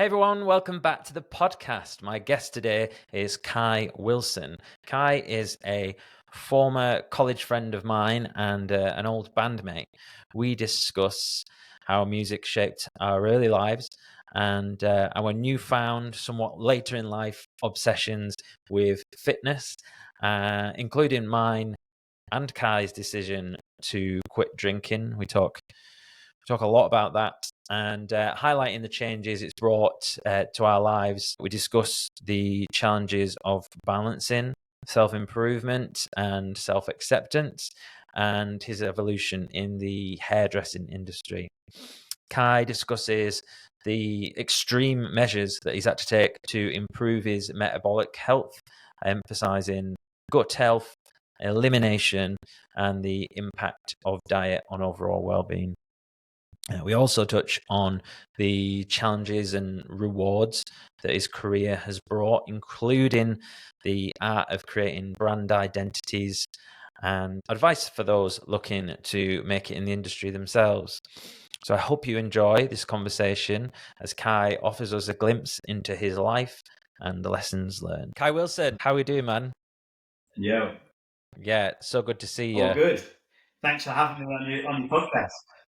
Hey everyone, welcome back to the podcast. My guest today is Kai Wilson. Kai is a former college friend of mine and an old bandmate. We discuss how music shaped our early lives and our newfound, somewhat later in life obsessions with fitness, including mine and Kai's decision to quit drinking. We talk a lot about that and highlighting the changes it's brought to our lives. We discuss the challenges of balancing self-improvement and self-acceptance and his evolution in the hairdressing industry. Kai discusses the extreme measures that he's had to take to improve his metabolic health, emphasizing gut health, elimination, and the impact of diet on overall well-being. We also touch on the challenges and rewards that his career has brought, including the art of creating brand identities and advice for those looking to make it in the industry themselves. So I hope you enjoy this conversation as Kai offers us a glimpse into his life and the lessons learned. Kai Wilson, how are we doing, man? Yeah. Yeah, so good to see you. All good. Thanks for having me on your podcast.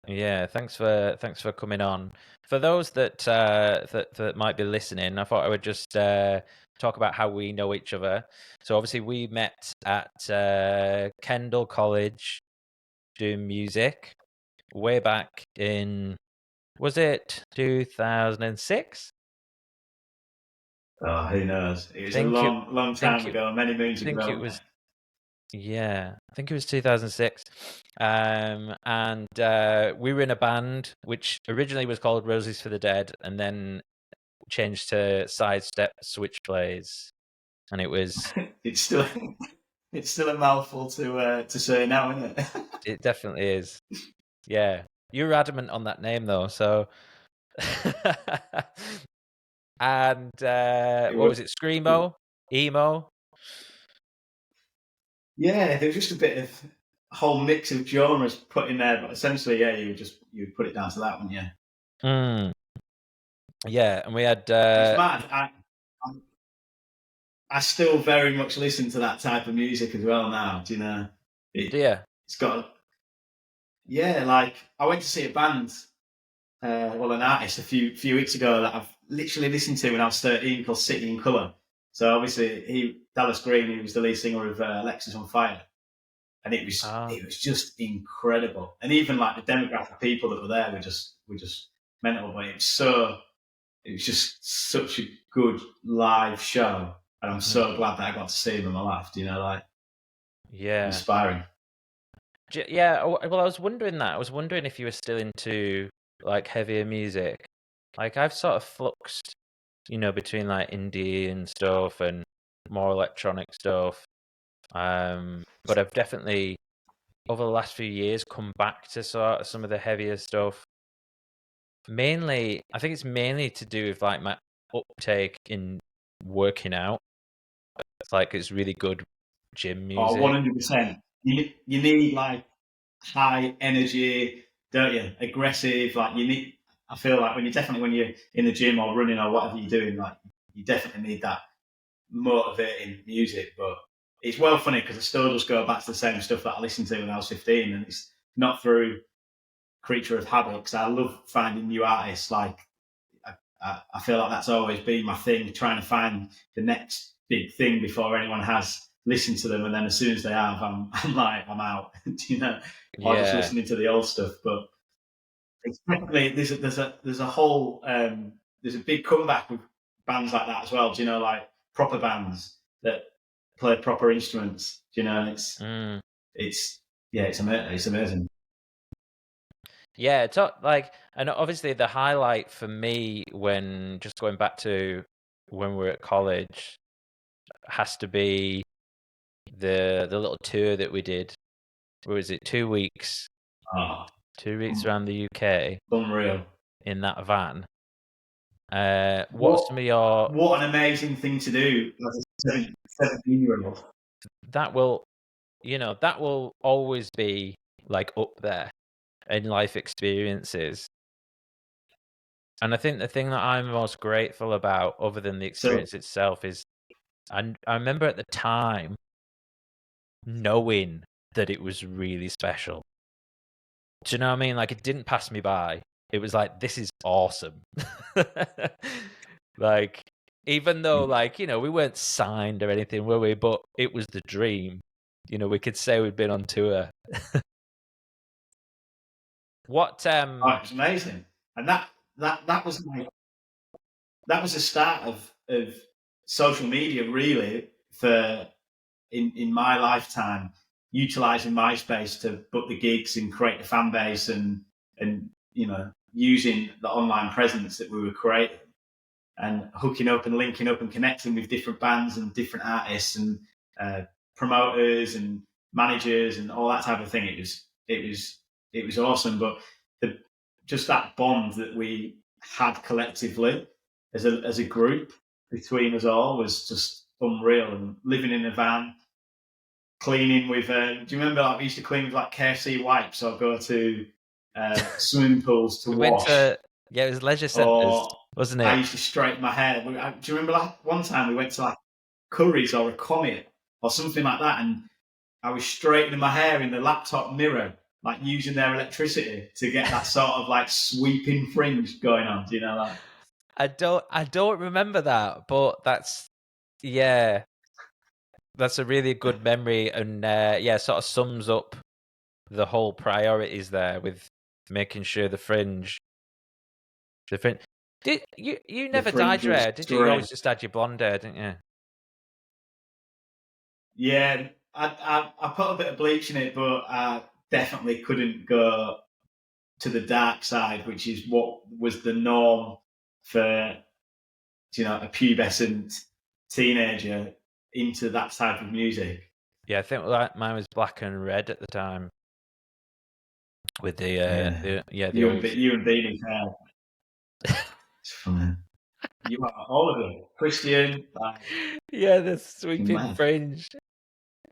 Yeah, thanks for coming on. For those that might be listening, I thought I would just talk about how we know each other. So obviously we met at Kendall College doing music way back in, was it 2006? Oh, who knows? It was a Think it long time ago, many moons think it ago. was Yeah, I think it was 2006. And we were in a band which originally was called Roses for the Dead and then changed to Sidestep Switchblades. And it was, It's still a mouthful to say now, isn't it? it definitely is. Yeah. You were adamant on that name though, so. And what was it? Screamo? Emo? Yeah, there was just a bit of a whole mix of genres put in there, but essentially, yeah, you would put it down to that, wouldn't you? Mm. Yeah, and we had It's mad. I still very much listen to that type of music as well now. Do you know? yeah. It's got like I went to see a band, an artist a few weeks ago that I've literally listened to when I was 13 called City in Colour. So obviously Dallas Green, he was the lead singer of Alexis on Fire, and it was just incredible. And even like the demographic of people that were there were just mental. But it was just such a good live show, and I'm so glad that I got to see him in my life. You know, like inspiring. Yeah, well, I was wondering that. I was wondering if you were still into like heavier music. Like I've sort of fluxed, between like indie and stuff and more electronic stuff. But I've definitely over the last few years come back to sort of some of the heavier stuff. Mainly, I think it's mainly to do with like my uptake in working out. It's like it's really good gym Oh, music. 100%. You need like high energy, don't you? Aggressive. Like you need. I feel like when you're in the gym or running or whatever you're doing, like you definitely need that motivating music. But it's well funny because I still just go back to the same stuff that I listened to when I was 15, and it's not through creature of habit because I love finding new artists. Like I feel like that's always been my thing, trying to find the next big thing before anyone has listened to them, and then as soon as they have, I'm out, you know, or just listening to the old stuff. But it's definitely there's a whole there's a big comeback with bands like that as well. Do you know, like proper bands that play proper instruments? Do you know, and it's amazing. Yeah, it's like, and obviously the highlight for me when just going back to when we were at college has to be the little tour that we did. What was it, 2 weeks? Oh, 2 weeks around the UK unreal. in that van. What's some of your What an amazing thing to do as a 17-year-old. that will that will always be like up there in life experiences. And I think the thing that I'm most grateful about, other than the So experience itself, is I remember at the time knowing that it was really special. Do you know what I mean? Like, it didn't pass me by. It was like, this is awesome. Like, even though, like, you know, we weren't signed or anything, were we? But it was the dream. You know, we could say we'd been on tour. What oh, it was amazing, and that was like that was the start of social media really for in my lifetime, utilizing MySpace to book the gigs and create the fan base and you know using the online presence that we were creating and hooking up and linking up and connecting with different bands and different artists and uh, promoters and managers and all that type of thing. It was awesome, but the, just that bond that we had collectively as a group between us all was just unreal. And living in a van, cleaning with. Do you remember? Like, we used to clean with like KFC wipes, or go to swimming pools to we went wash, to, yeah, it was leisure centres, or wasn't I it? used to straighten my hair. Do you remember like one time we went to like Curry's or a Comet or something like that, and I was straightening my hair in the laptop mirror, like using their electricity to get that sort of like sweeping fringe going on. Do you know that? I don't remember that, but yeah, that's a really good memory, and yeah, sort of sums up the whole priorities there with making sure the fringe. Did you The never dyed fringe your was hair, did you? You great. always just had your blonde hair, didn't you? Yeah, I put a bit of bleach in it, but I definitely couldn't go to the dark side, which is what was the norm for a pubescent teenager into that type of music. Yeah, I think like mine was black and red at the time with Yeah, the old. you and Beanie Fair. It's funny. You are all of them. Christian, like, Yeah, the fucking sweeping mad. fringe.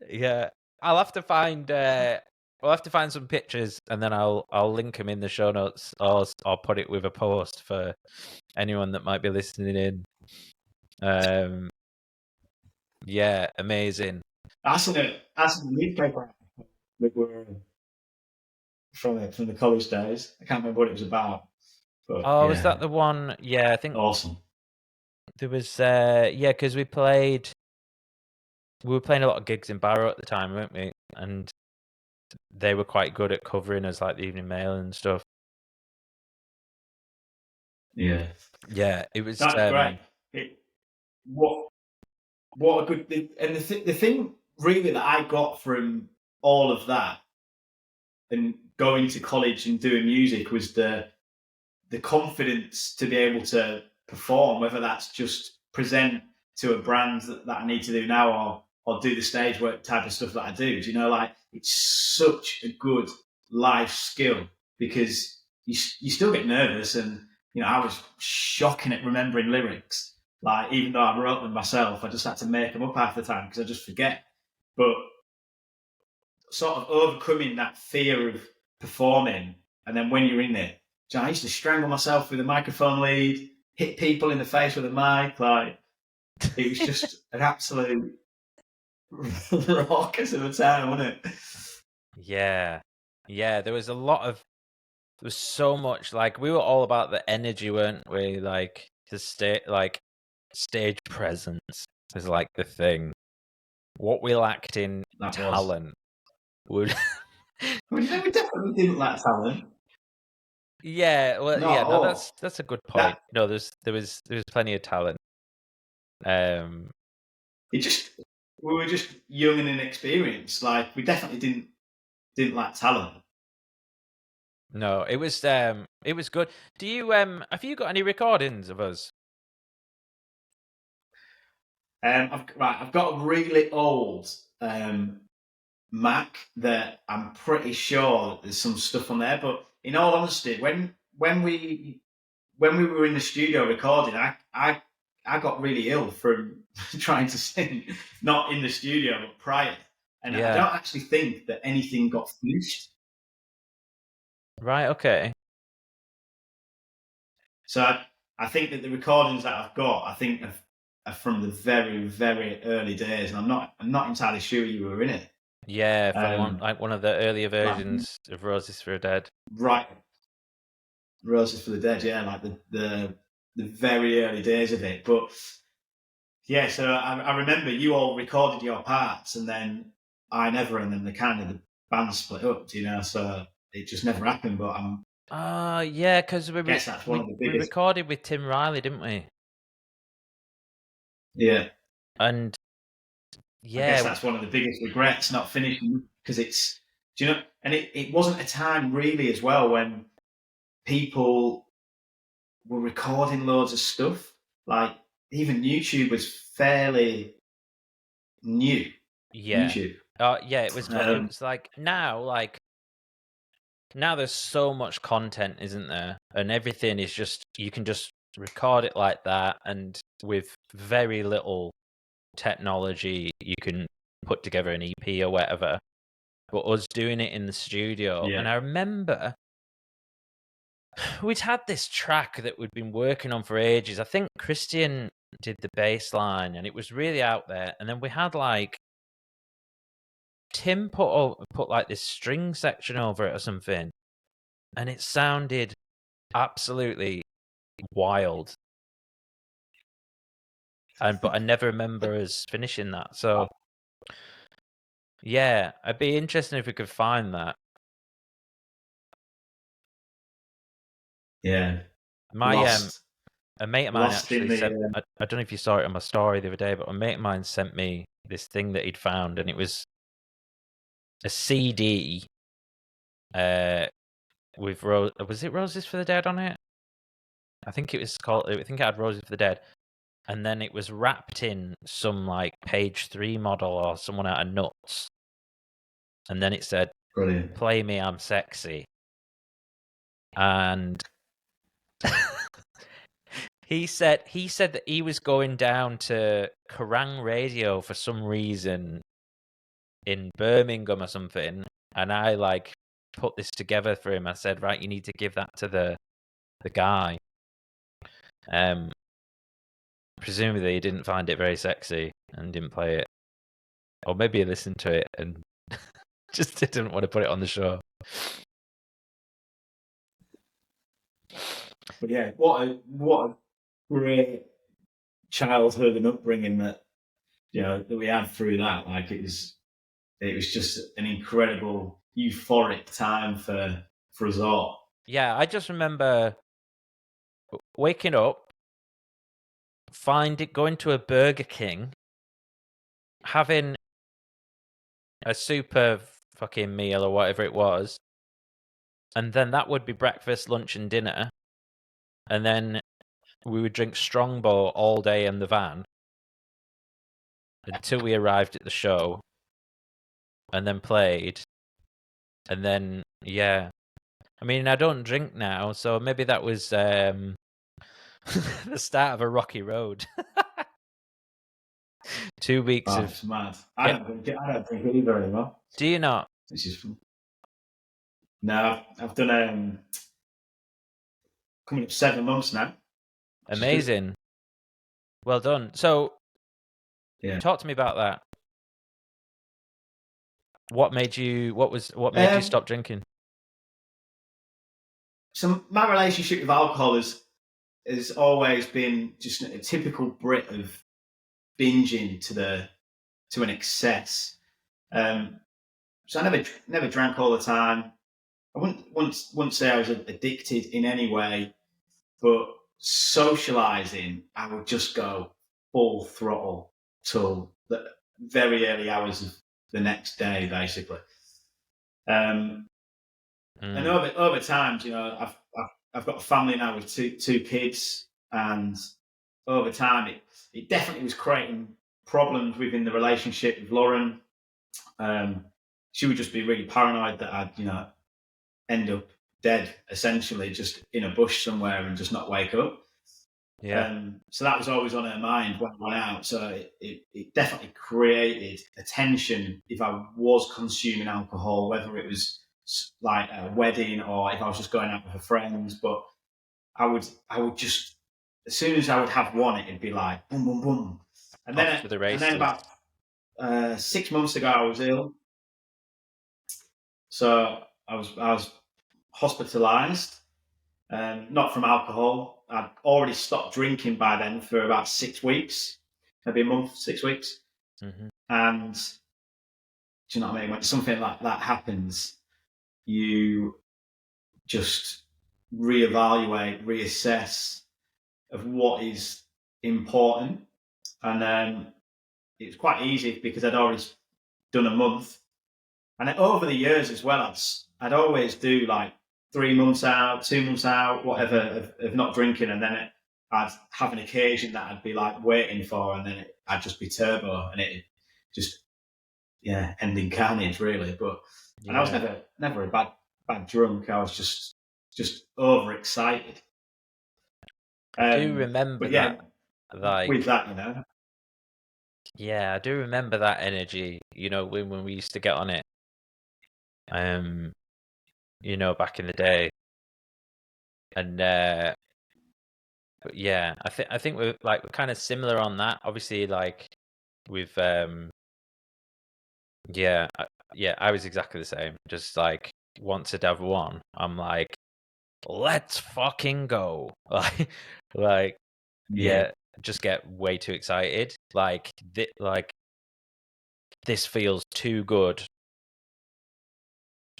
Yeah, I'll have to find. We'll have to find some pictures, and then I'll link them in the show notes, or I'll put it with a post for anyone that might be listening in. Yeah, amazing. That's a newspaper that were from the college days. I can't remember what it was about, but Oh, was yeah, that the one? Yeah, I think awesome. there was. Yeah, because we were playing a lot of gigs in Barrow at the time, weren't we? And they were quite good at covering us, like the Evening Mail and stuff. Yeah, Yeah, it was. that's great. It, what what a good thing. And the thing really that I got from all of that and going to college and doing music was the confidence to be able to perform, whether that's just present to a brand that I need to do now, or do the stage work type of stuff that I do. Do you know, like, it's such a good life skill because you still get nervous, and I was shocking at remembering lyrics. Like, even though I wrote them myself, I just had to make them up half the time because I just forget. But sort of overcoming that fear of performing, and then when you're in it, I used to strangle myself with a microphone lead, hit people in the face with a mic. Like, it was just an absolute raucous of a time, wasn't it? Yeah, yeah. There was so much. Like, we were all about the energy, weren't we? Like stage presence is like the thing. What we lacked in That was. talent would. I mean, no, we definitely didn't lack talent. Yeah, well, Not yeah, at no, all. that's a good point. That No, there was plenty of talent. Um, it just we were just young and inexperienced. Like, we definitely didn't lack talent. no, it was good. Do you have you got any recordings of us? I've got a really old Mac that I'm pretty sure there's some stuff on there. But in all honesty, when we were in the studio recording, I got really ill from trying to sing, not in the studio but prior, and I Yeah. don't actually think that anything got finished. Right, okay. So I think that the recordings that I've got, I think are from the very, very early days, and I'm not entirely sure you were in it. Yeah, from one of the earlier Like, versions of Roses for a Dead. right, Roses for the Dead, yeah, like the very early days of it. But yeah, so I remember you all recorded your parts, and then I never, and then the band split up, you know. So it just never happened. But Yeah, because guess that's one of the we biggest. recorded with Tim Riley, didn't we? Yeah, And I guess yeah, that's one of the biggest regrets not finishing, because it's, do you know, and it wasn't a time really as well when people were recording loads of stuff. Like even YouTube was fairly new. yeah, YouTube. yeah. It was like now there's so much content, isn't there? And everything is just you can just record it like that, and with very little technology, you can put together an EP or whatever. But us doing it in the studio, Yeah. and I remember we'd had this track that we'd been working on for ages. I think Christian did the bass line, and it was really out there. And then we had like Tim put like this string section over it or something, and it sounded absolutely wild. But I never remember us finishing that. So yeah, it'd be interesting if we could find that. Yeah. My Lost a mate of mine lost in actually the sent. I don't know if you saw it on my story the other day, but a mate of mine sent me this thing that he'd found, and it was a CD with was it Roses for the Dead on it? I think it was called. I think it had Roses for the Dead, and then it was wrapped in some like Page 3 model or someone out of Nuts, and then it said, brilliant. "Play me, I'm sexy," and he said that he was going down to Kerrang Radio for some reason in Birmingham or something, and I like put this together for him. I said, right, you need to give that to the guy. Presumably he didn't find it very sexy and didn't play it, or maybe he listened to it and just didn't want to put it on the show. But yeah, what a great childhood and upbringing that that we had through that. Like it was just an incredible euphoric time for us all. Yeah, I just remember waking up, going to a Burger King, having a super fucking meal or whatever it was, and then that would be breakfast, lunch, and dinner, and then we would drink Strongbow all day in the van until we arrived at the show, and then played, and then yeah. I mean, I don't drink now, so maybe that was the start of a rocky road. 2 weeks Oh, of it's mad. I don't think either anymore. Do you not? It's just fun. No, I've done coming up 7 months now. Amazing. Well done. So, Yeah. talk to me about that. What made you? What made you stop drinking? So my relationship with alcohol has always been just a typical Brit of binging to an excess. So I never drank all the time. I wouldn't say I was addicted in any way, but socializing, I would just go full throttle till the very early hours of the next day, basically. And over time, I've got a family now with two kids, and over time, it definitely was creating problems within the relationship with Lauren. She would just be really paranoid that I'd end up dead, essentially, just in a bush somewhere and just not wake up. Yeah. So that was always on her mind when I went out. So it definitely created a tension if I was consuming alcohol, whether it was like a wedding or if I was just going out with her friends. But I would just, as soon as I would have one, it'd be like boom, boom, boom. And Off to the races. about 6 months ago, I was ill. So I was hospitalised, not from alcohol. I'd already stopped drinking by then for about 6 weeks, maybe a month, 6 weeks. Mm-hmm. And do you know what I mean? When something like that happens, you just reevaluate, reassess of what is important. And it's quite easy because I'd already done a month. And over the years as well, I'd always do like 3 months out, 2 months out, whatever, of not drinking. And then I'd have an occasion that I'd be like waiting for, and then I'd just be turbo, and it just, ending carnage really. But and I was never a bad drunk. I was just overexcited. I do remember that. Like, with that, yeah, I do remember that energy. When we used to get on it. Back in the day, and but yeah, I think we're kind of similar on that. Obviously, like with I was exactly the same. Just like once I'd have one, I'm like, let's fucking go. Like, just get way too excited. Like this feels too good.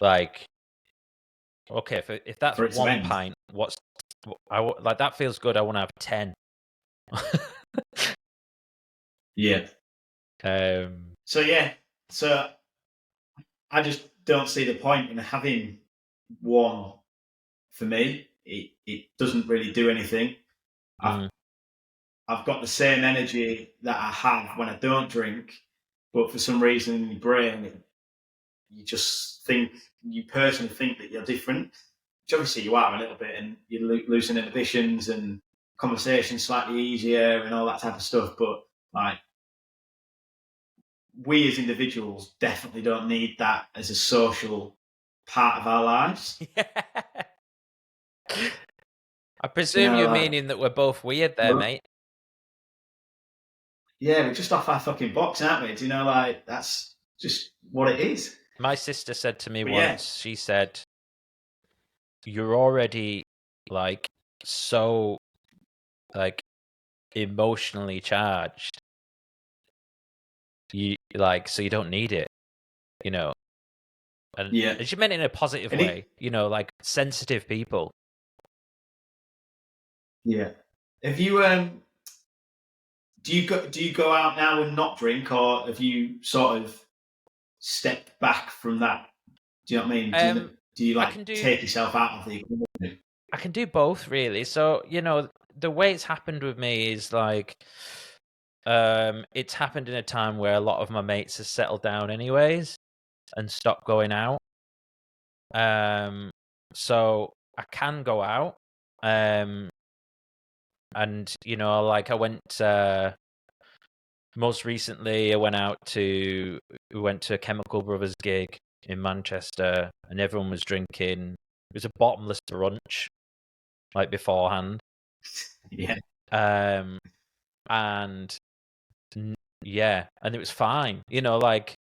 Like, okay, if that's one pint, like that feels good. I want to have 10. Yeah. So I just don't see the point in having one. For me, it doesn't really do anything. I've got the same energy that I have when I don't drink, but for some reason in your brain, you personally think that you're different, which obviously you are a little bit, and you're losing inhibitions and conversation slightly easier and all that type of stuff. But like, we as individuals definitely don't need that as a social part of our lives. I presume you're meaning that we're both weird there, mate. Yeah, we're just off our fucking box, aren't we? Do you know, like, that's just what it is. My sister said to me once, she said, you're already like so like emotionally charged. So you don't need it, And she meant it in a positive way, like sensitive people. Yeah. Have you do you go out now and not drink, or have you sort of stepped back from that? Do you know what I mean? Do you like take yourself out of the equation? I can do both, really. So, the way it's happened with me is like it's happened in a time where a lot of my mates have settled down anyways and stopped going out. So I can go out. And like I went most recently, we went to a Chemical Brothers gig in Manchester, and everyone was drinking. It was a bottomless brunch, like beforehand. Yeah. And yeah, and it was fine. Like,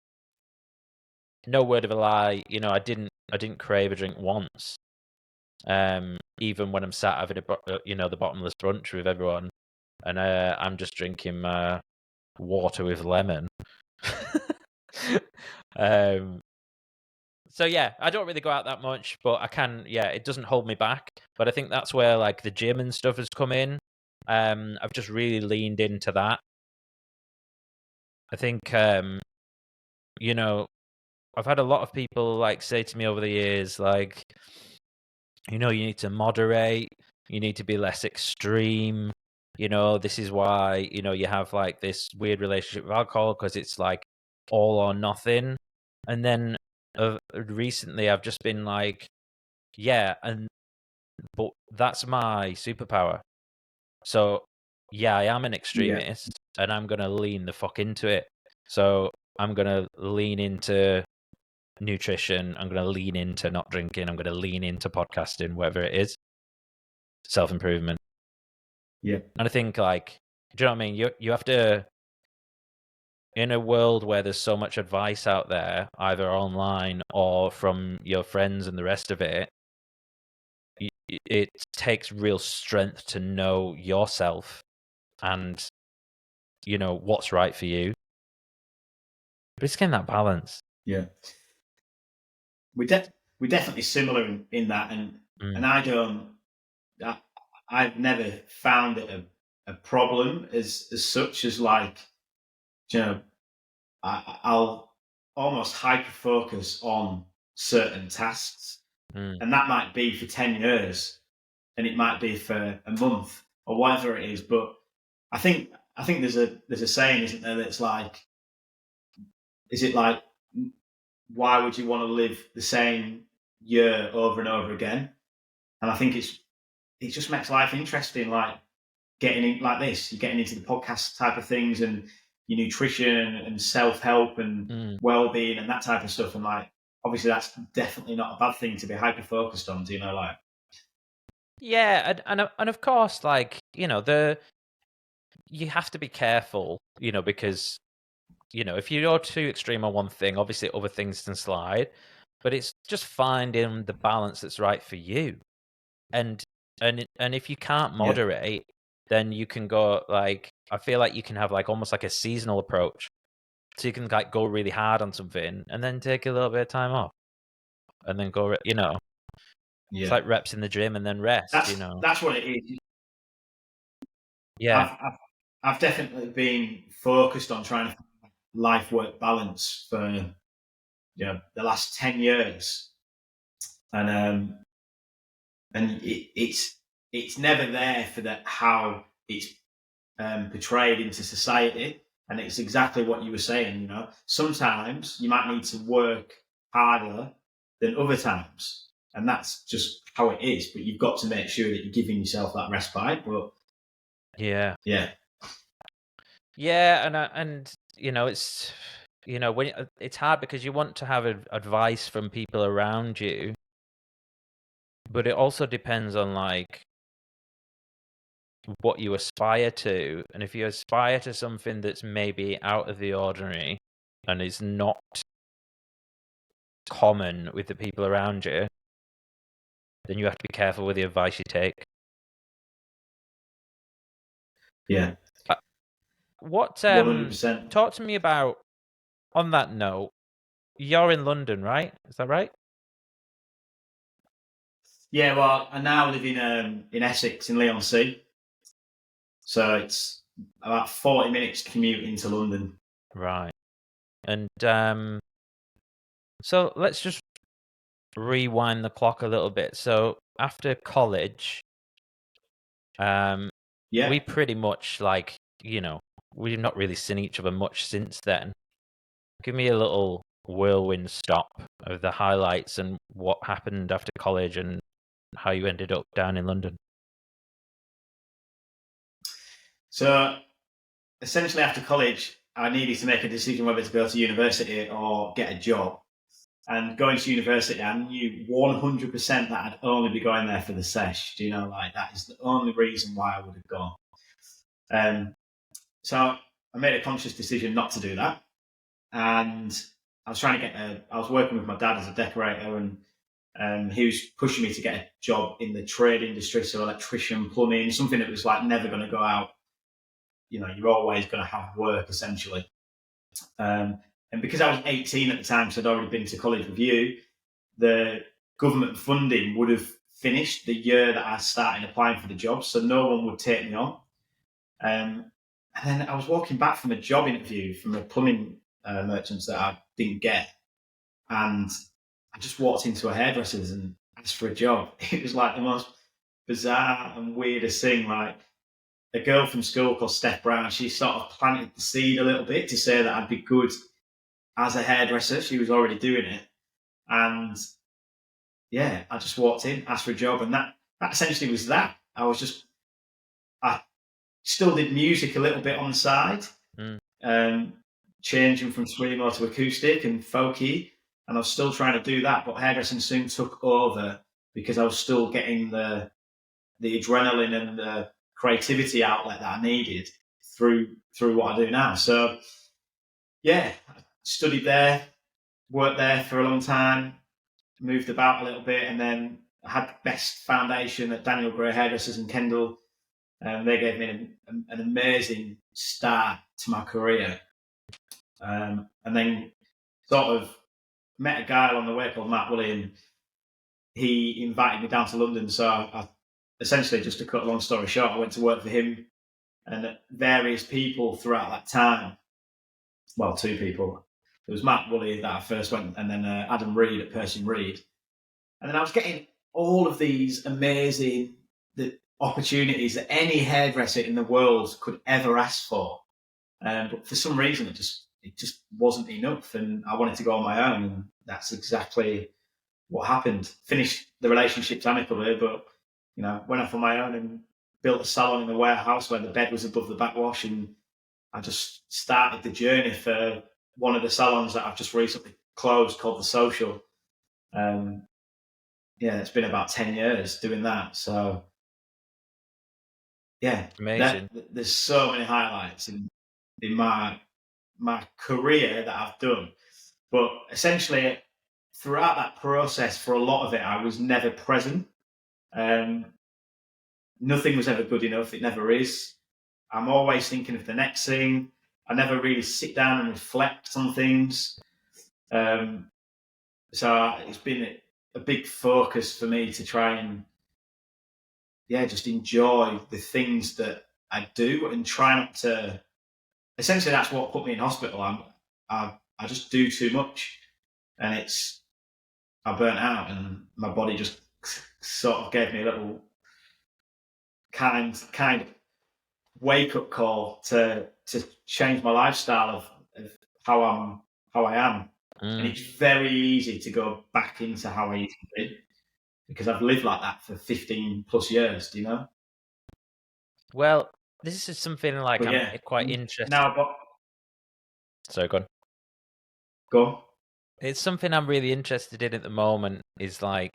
no word of a lie. I didn't crave a drink once. Even when I'm sat having the bottomless brunch with everyone, and I'm just drinking water with lemon. So yeah, I don't really go out that much, but I can. Yeah, it doesn't hold me back. But I think that's where like the gym and stuff has come in. I've just really leaned into that. I think I've had a lot of people like say to me over the years, like, you need to moderate, you need to be less extreme. This is why you have like this weird relationship with alcohol, because it's like all or nothing. And then recently I've just been like, but that's my superpower. So yeah, I am an extremist, and I'm gonna lean the fuck into it. So I'm gonna lean into nutrition. I'm gonna lean into not drinking. I'm gonna lean into podcasting, whatever it is. self-improvement. Yeah. And I think, like, do you know what I mean? You have to, in a world where there's so much advice out there, either online or from your friends and the rest of it, it takes real strength to know yourself and, you know, what's right for you. But it's getting that balance. Yeah. We're definitely similar in that, and I've never found it a problem as such as, like, you know, I'll almost hyper focus on certain tasks, and that might be for 10 years, and it might be for a month or whatever it is. But I think there's a saying, isn't there? That's like, is it like, why would you want to live the same year over and over again? And I think it just makes life interesting, like getting in like this, you're getting into the podcast type of things and your nutrition and self-help and well-being and that type of stuff. And, like, obviously that's definitely not a bad thing to be hyper focused on, do you know, like. Yeah, and of course, like, you know, you have to be careful, you know, because, you know, if you're too extreme on one thing, obviously other things can slide, but it's just finding the balance that's right for you. And if you can't moderate, then you can go, like, I feel like you can have, like, almost like a seasonal approach. So you can, like, go really hard on something and then take a little bit of time off and then go, you know, it's like reps in the gym and then rest, you know. That's what it is. Yeah. I've definitely been focused on trying to find life work balance for, you know, the last 10 years, and it's never there for that, how it's portrayed into society. And it's exactly what you were saying, you know, sometimes you might need to work harder than other times, and that's just how it is. But you've got to make sure that you're giving yourself that respite. But yeah, and you know, it's, you know, when it's hard because you want to have advice from people around you, but it also depends on, like, what you aspire to. And if you aspire to something that's maybe out of the ordinary and is not common with the people around you, then you have to be careful with the advice you take. Yeah. What 100%. Talk to me about, on that note, you're in London, right? Is that right? Yeah, well, I now live in Essex, in Leigh-on-Sea. So it's about 40 minutes commute into London. Right. And so let's just rewind the clock a little bit. So after college, we pretty much, like, you know, we've not really seen each other much since then. Give me a little whirlwind stop of the highlights and what happened after college and how you ended up down in London. So essentially, after college, I needed to make a decision whether to go to university or get a job. And going to university, I knew 100% that I'd only be going there for the sesh. Do you know, like, that is the only reason why I would have gone. So I made a conscious decision not to do that. And I was trying to I was working with my dad as a decorator, and he was pushing me to get a job in the trade industry, so electrician, plumbing, something that was, like, never going to go out. You know, you're always going to have work, essentially. And because I was 18 at the time, so I'd already been to college with you, the government funding would have finished the year that I started applying for the job, so no one would take me on. And then I was walking back from a job interview from a plumbing merchant that I didn't get, and I just walked into a hairdresser's and asked for a job. It was like the most bizarre and weirdest thing. Like, a girl from school called Steph Brown, she sort of planted the seed a little bit to say that I'd be good as a hairdresser. She was already doing it. And yeah, I just walked in, asked for a job, and that essentially was that. I still did music a little bit on the side, changing from screamo to acoustic and folky, and I was still trying to do that, but hairdressing soon took over because I was still getting the the adrenaline and the creativity outlet that I needed through what I do now. So yeah, I studied there, worked there for a long time, moved about a little bit, and then I had the best foundation at Daniel Gray Hairdressers in Kendal. They gave me an amazing start to my career. And then sort of met a guy along the way called Matt Woolley, and he invited me down to London. So I essentially, just to cut a long story short, I went to work for him and various people throughout that time. Well, two people. There was Matt Woolley that I first went, and then Adam Reed at Percy Reed. And then I was getting all of these amazing opportunities that any hairdresser in the world could ever ask for. But for some reason, it just wasn't enough, and I wanted to go on my own, and that's exactly what happened. Finished the relationships amicably, but went off on my own and built a salon in the warehouse where the bed was above the backwash, and I just started the journey for one of the salons that I've just recently closed called The Social. It's been about 10 years doing that. So yeah, amazing. There's so many highlights in my career that I've done, but essentially throughout that process, for a lot of it, I was never present. Nothing was ever good enough. It never is. I'm always thinking of the next thing. I never really sit down and reflect on things. So it's been a big focus for me to try and just enjoy the things that I do and try not to. Essentially, that's what put me in hospital. I just do too much, and I burnt out, and my body just sort of gave me a little kind of wake up call to change my lifestyle of how I am. And it's very easy to go back into how I used to be because I've lived like that for 15 plus years. Do you know? Well, this is something like I'm quite interested. Now, So go on. Go on. It's something I'm really interested in at the moment. Is like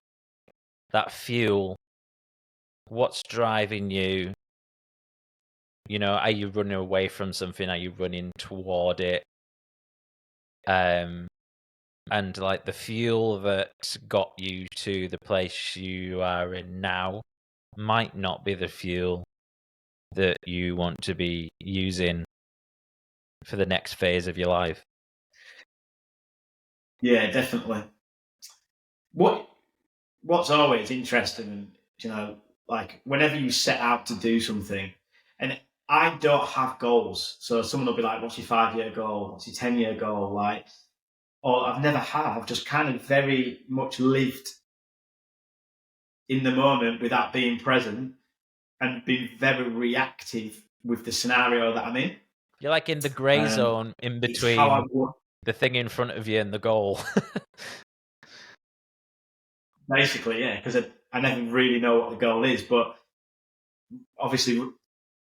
that fuel. What's driving you? Are you running away from something? Are you running toward it? And like the fuel that got you to the place you are in now might not be the fuel that you want to be using for the next phase of your life. Yeah, definitely. What's always interesting, like whenever you set out to do something, and I don't have goals. So someone will be like, what's your 5-year goal? What's your 10-year goal? Like, or I've never had. I've just kind of very much lived in the moment without being present and been very reactive with the scenario that I'm in. You're like in the grey zone in between the thing in front of you and the goal. Basically, yeah, because I never really know what the goal is. But obviously,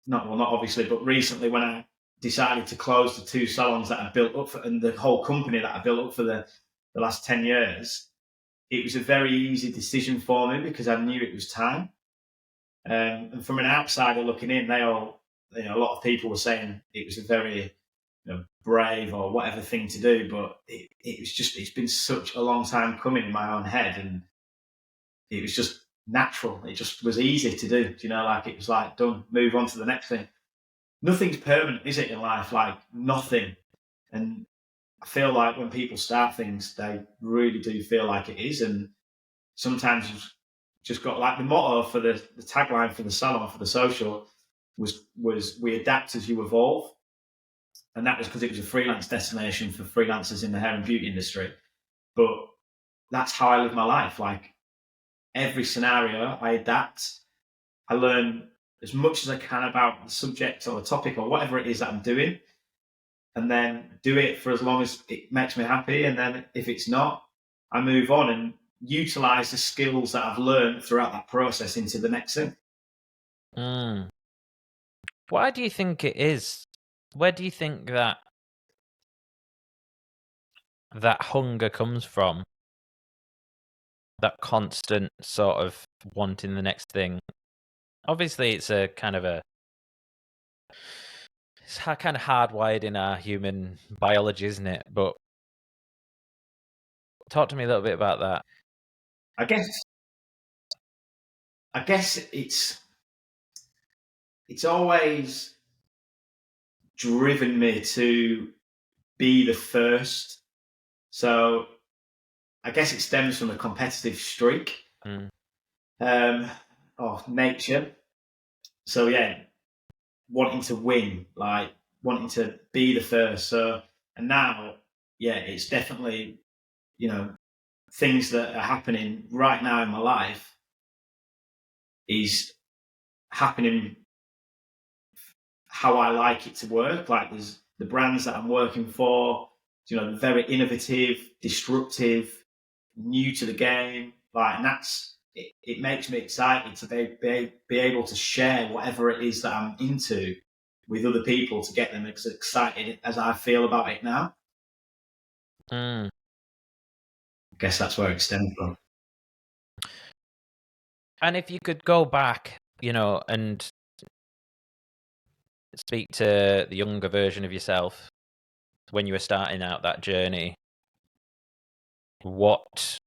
not obviously, but recently when I decided to close the 2 salons that I built up and the whole company that I built up for the last 10 years, it was a very easy decision for me because I knew it was time. And from an outsider looking in, a lot of people were saying it was a very brave or whatever thing to do, but it's been such a long time coming in my own head, and it was just natural. It just was easy to do. Like it was like done, move on to the next thing. Nothing's permanent, is it, in life? Like nothing. And I feel like when people start things, they really do feel like it is. And sometimes you've just got like the motto for the tagline for the salon, for the social was we adapt as you evolve. And that was because it was a freelance destination for freelancers in the hair and beauty industry. But that's how I live my life. Like every scenario, I adapt. I learn as much as I can about the subject or the topic or whatever it is that I'm doing, and then do it for as long as it makes me happy. And then if it's not, I move on and utilize the skills that I've learned throughout that process into the next thing. Why do you think it is? Where do you think that hunger comes from? That constant sort of wanting the next thing. Obviously, it's a kind of it's kind of hardwired in our human biology, isn't it? But talk to me a little bit about that. I guess it's always driven me to be the first. So I guess it stems from a competitive streak of nature. So yeah, wanting to win, like wanting to be the first. So and now, yeah, it's definitely, you know, things that are happening right now in my life is happening how I like it to work. Like there's the brands that I'm working for, you know, very innovative, disruptive, new to the game. Like, and that's it makes me excited to be able to share whatever it is that I'm into with other people to get them as excited as I feel about it now. I guess that's where it stems from. And if you could go back, you know, and speak to the younger version of yourself when you were starting out that journey, what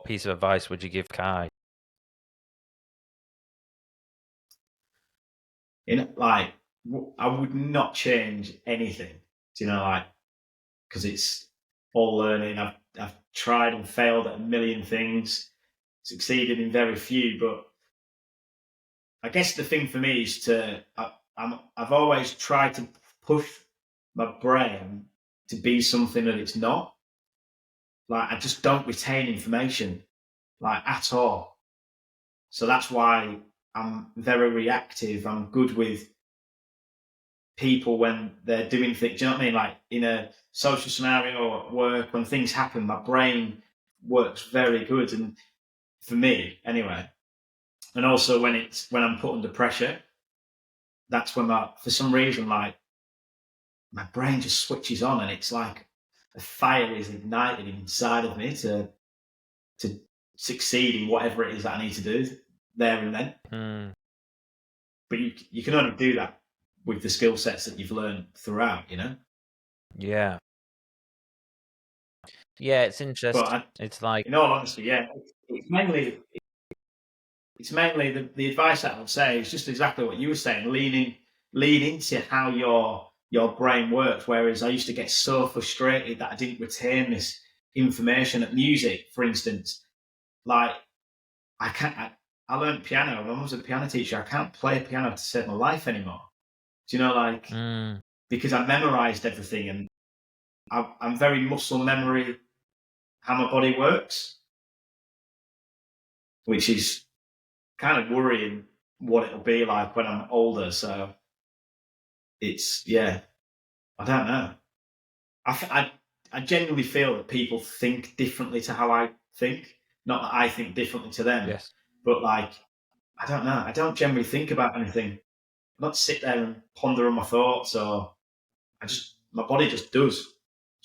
piece of advice would you give Kai? Like, I would not change anything. Do you know, like, because it's all learning. I've tried and failed at a million things, succeeded in very few. But I guess the thing for me is I've always tried to push my brain to be something that it's not. Like, I just don't retain information, like, at all. So that's why I'm very reactive. I'm good with people when they're doing things. Do you know what I mean? Like in a social scenario or at work, when things happen, my brain works very good. And for me, anyway. And also when I'm put under pressure, that's when for some reason, like my brain just switches on, and it's like a fire is ignited inside of me to succeed in whatever it is that I need to do there and then. But you can only do that with the skill sets that you've learned throughout, you know? Yeah. Yeah, it's interesting. It's like, in all honesty, yeah, it's mainly the advice that I would say is just exactly what you were saying. Lean into how your brain works. Whereas I used to get so frustrated that I didn't retain this information. At music, for instance, like I learned piano. My mum's a piano teacher. I can't play piano to save my life anymore. Do you know, like because I memorized everything, and I'm very muscle memory how my body works, which is kind of worrying what it'll be like when I'm older. So it's, yeah, I don't know. I genuinely feel that people think differently to how I think. Not that I think differently to them, yes. but like, I don't know. I don't generally think about anything. I don't sit there and ponder on my thoughts, or my body just does.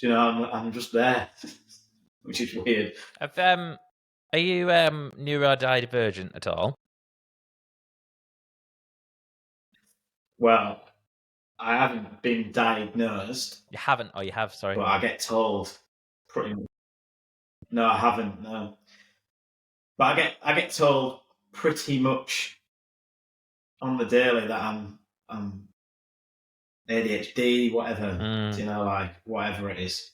Do you know, I'm just there, which is weird. Are you neurodivergent at all? Well, I haven't been diagnosed. You haven't, or you have? Sorry. But I get told pretty much. No, I haven't. No, but I get told pretty much on the daily that I'm ADHD, whatever. You know, like whatever it is.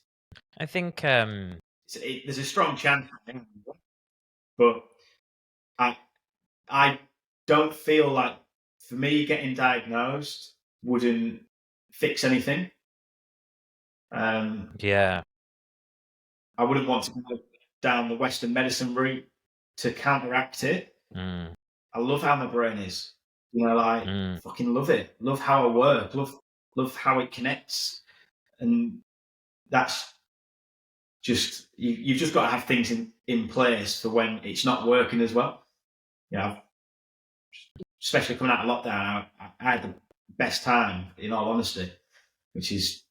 I think there's a strong chance, but I don't feel like for me getting diagnosed wouldn't fix anything. Yeah. I wouldn't want to go down the Western medicine route to counteract it. I love how my brain is. You know, like fucking love it. Love how I work. Love how it connects. And that's just you've just got to have things in place for when it's not working as well. You know, especially coming out of lockdown, I had the best time, in all honesty, which is,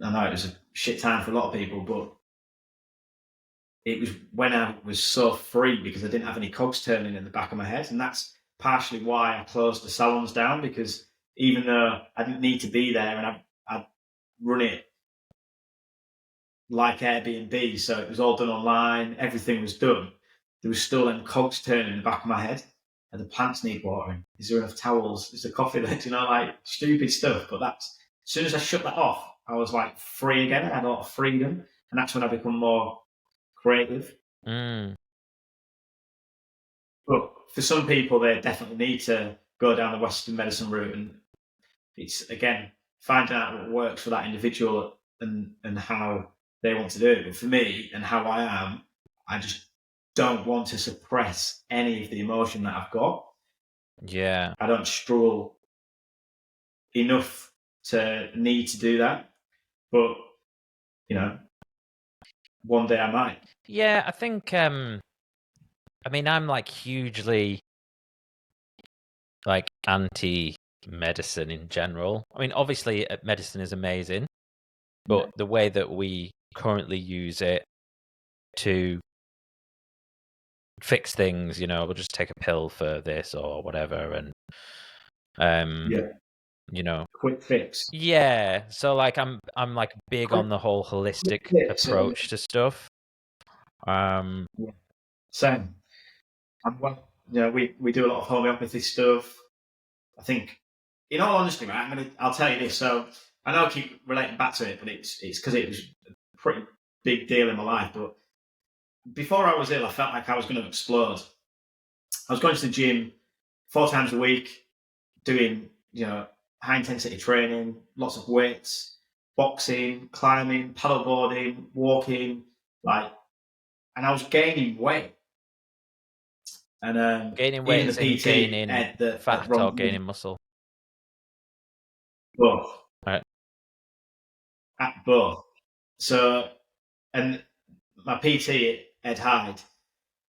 I know it was a shit time for a lot of people, but it was when I was so free because I didn't have any cogs turning in the back of my head. And that's partially why I closed the salons down, because even though I didn't need to be there and I'd run it like Airbnb, so it was all done online, everything was done, there was still them cogs turning in the back of my head. And the plants need watering. Is there enough towels? Is the coffee there? You know, like stupid stuff. But that's, as soon as I shut that off, I was like free again. I had a lot of freedom. And that's when I become more creative. Mm. But for some people, they definitely need to go down the Western medicine route. And it's, again, finding out what works for that individual and how they want to do it. But for me and how I am, I just don't want to suppress any of the emotion that I've got. Yeah. I don't struggle enough to need to do that. But, you know, one day I might. Yeah, I think I mean, I'm like hugely like anti-medicine in general. I mean, obviously medicine is amazing, but the way that we currently use it to fix things, you know, we'll just take a pill for this or whatever, and you know, quick fix. Yeah, so like I'm like big on the whole holistic approach to stuff. Same. And well, you know, we do a lot of homeopathy stuff. I think, in all honesty, right, I'll tell you this. So I know I keep relating back to it, but it's because it was a pretty big deal in my life. But before I was ill, I felt like I was going to explode. I was going to the gym 4 times a week, doing, you know, high intensity training, lots of weights, boxing, climbing, paddleboarding, walking, like, and I was gaining weight. And gaining weight even the PT, gaining Ed, that fat or gaining muscle. Both. Right. At both. So, and my PT, Ed Hyde,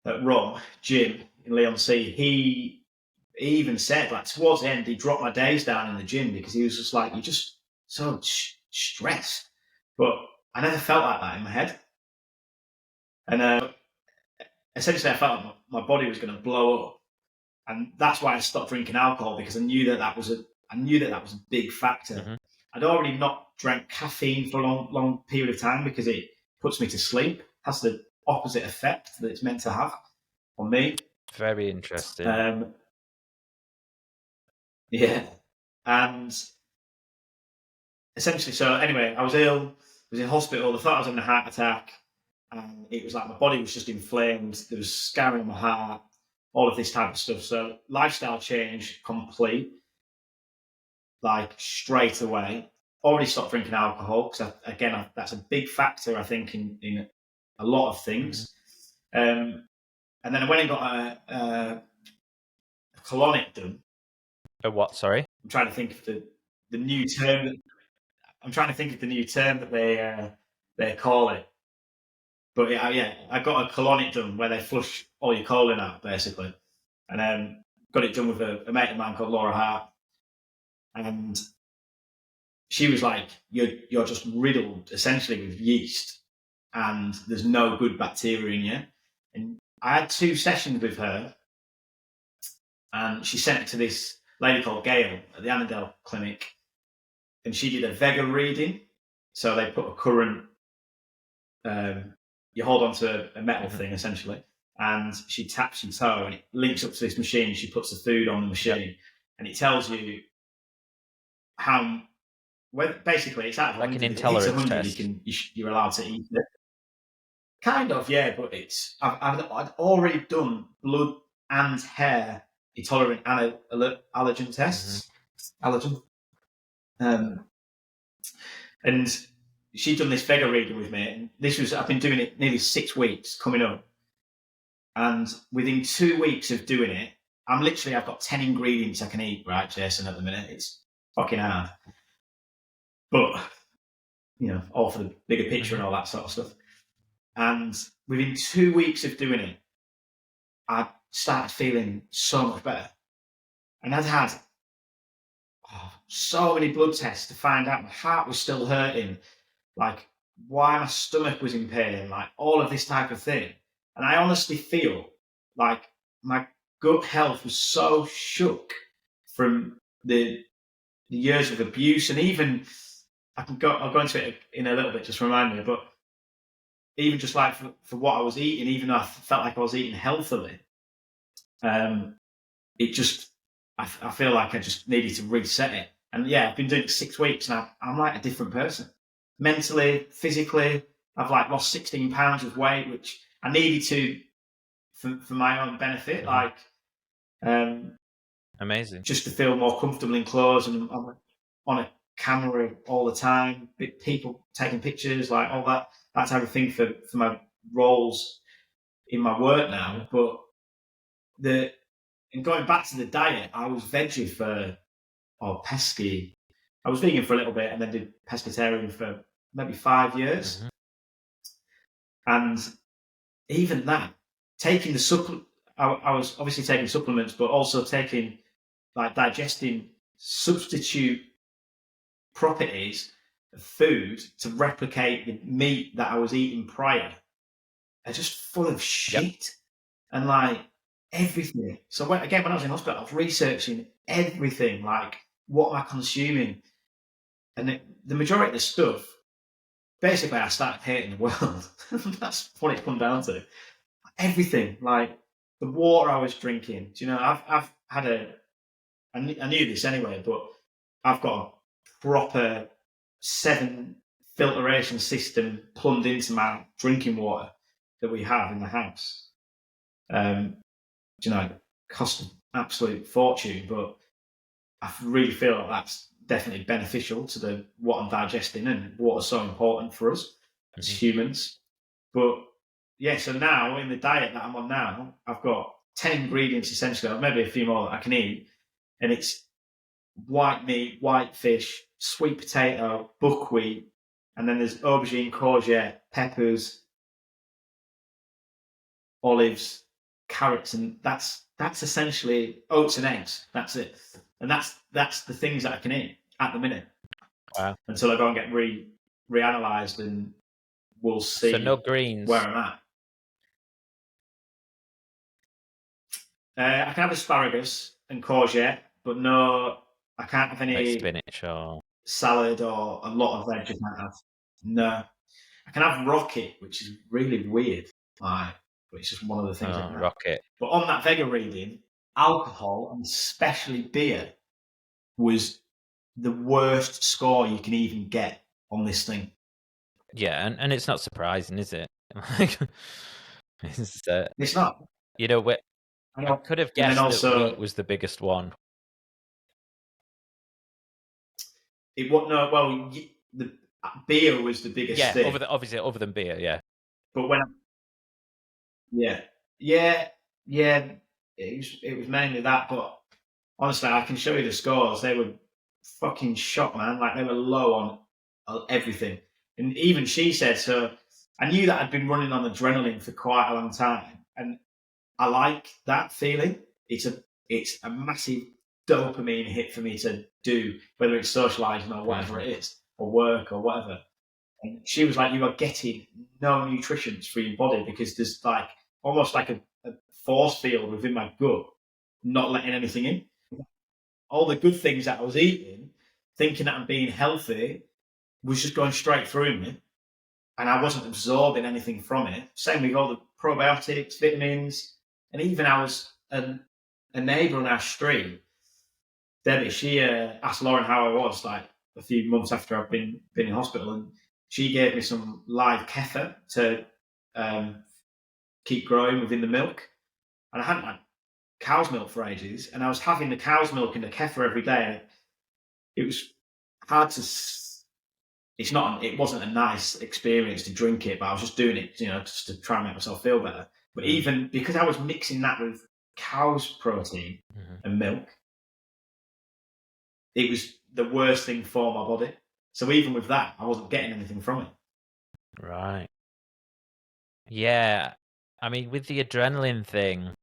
at Rum Gym in Leon C, he even said, like, towards the end, he dropped my days down in the gym because he was just like, you're just so stressed. But I never felt like that in my head. And essentially, I felt like my body was going to blow up. And that's why I stopped drinking alcohol, because I knew that was a big factor. Mm-hmm. I'd already not drank caffeine for a long period of time because it puts me to sleep. It has the opposite effect that it's meant to have on me. Very interesting. Yeah. And essentially, so anyway, I was ill, I was in hospital, they thought I was having a heart attack, and it was like my body was just inflamed, there was scarring on my heart, all of this type of stuff. So lifestyle change complete, like straight away. Already stopped drinking alcohol because, again, that's a big factor, I think, in a lot of things. And then I went and got a colonic done. A what? Sorry, I'm trying to think of the new term. I'm trying to think of the new term that they call it. But yeah, I got a colonic done where they flush all your colon out, basically, and got it done with a mate of mine called Laura Hart, and she was like, "You're just riddled essentially with yeast, and there's no good bacteria in you." And I had 2 sessions with her, and she sent it to this lady called Gail at the Annandale Clinic, and she did a Vega reading. So they put a current, you hold onto a metal thing essentially, and she taps your toe, and it links up to this machine. She puts the food on the machine, and it tells you how. Well, basically, it's out of like 100. an intolerance 100, test. you're allowed to eat it. Kind of, yeah, but I'd already done blood and hair intolerant allergen tests. Allergen. And she'd done this Vega reading with me, and I've been doing it nearly 6 weeks coming up. And within 2 weeks of doing it, I've got 10 ingredients I can eat, right, Jason, at the minute. It's fucking hard. But, you know, all for the bigger picture and all that sort of stuff. And within 2 weeks of doing it, I started feeling so much better. And I'd had so many blood tests to find out my heart was still hurting, like why my stomach was in pain, like all of this type of thing. And I honestly feel like my gut health was so shook from the years of abuse, and even I'll go into it in a little bit, just remind me, but even just like for what I was eating, even though I felt like I was eating healthily, it just, I feel like I just needed to reset it. And yeah, I've been doing it 6 weeks and I'm like a different person. Mentally, physically, I've like lost 16 pounds of weight, which I needed to for my own benefit. Like, amazing. Just to feel more comfortable in clothes, and I'm on a camera all the time, people taking pictures, like all that type of thing for my roles in my work now. But and going back to the diet, I was veggie pesky. I was vegan for a little bit and then did pescatarian for maybe 5 years. And even that, taking the supplement, I was obviously taking supplements, but also taking, like, digesting substitute properties of food to replicate the meat that I was eating prior, are just full of shit. Yep. And like everything. So when I was in hospital, I was researching everything, like what am I consuming? And the majority of the stuff, basically I started hating the world. That's what it come down to. Everything, like the water I was drinking. Do you know, I've had I knew this anyway, but I've got a proper 7 filtration system plumbed into my drinking water that we have in the house. You know, it cost an absolute fortune, but I really feel like that's definitely beneficial to what I'm digesting, and water's so important for us as humans. But yeah, so now in the diet that I'm on now, I've got 10 ingredients essentially, maybe a few more that I can eat, and it's white meat, white fish, sweet potato, buckwheat, and then there's aubergine, courgette, peppers, olives, carrots, and that's essentially oats and eggs. That's it, and that's the things that I can eat at the minute. Wow. Until I go and get reanalyzed, and we'll see. So no greens. Where I'm at. I can have asparagus and courgette, but no, I can't have any like spinach or salad or a lot of veg. I can't have. No, I can have rocket, which is really weird. Like, but it's just one of the things. Rocket. But on that vega reading, alcohol, and especially beer, was the worst score you can even get on this thing. Yeah, and it's not surprising, is it? It's not. You know, I could have guessed that wheat was the biggest one. It was no. Well, the beer was the biggest thing. Obviously other than beer, yeah. But when, yeah, it was mainly that. But honestly, I can show you the scores. They were fucking shot, man. Like, they were low on everything. And even she said, so I knew that I'd been running on adrenaline for quite a long time, and I like that feeling. It's a massive dopamine hit for me to do, whether it's socializing or whatever it is, or work or whatever. And she was like, you are getting no nutrition for your body, because there's like almost like a force field within my gut, not letting anything in. All the good things that I was eating, thinking that I'm being healthy, was just going straight through me, and I wasn't absorbing anything from it. Same with all the probiotics, vitamins, and even I was a neighbour on our street, Debbie, she asked Lauren how I was, like a few months after I've been in hospital, and she gave me some live kefir to keep growing within the milk. And I hadn't had cow's milk for ages, and I was having the cow's milk and the kefir every day. It was hard to. It wasn't a nice experience to drink it, but I was just doing it, just to try and make myself feel better. But even because I was mixing that with cow's protein and milk, it was the worst thing for my body. So even with that, I wasn't getting anything from it. Right. Yeah. I mean, with the adrenaline thing,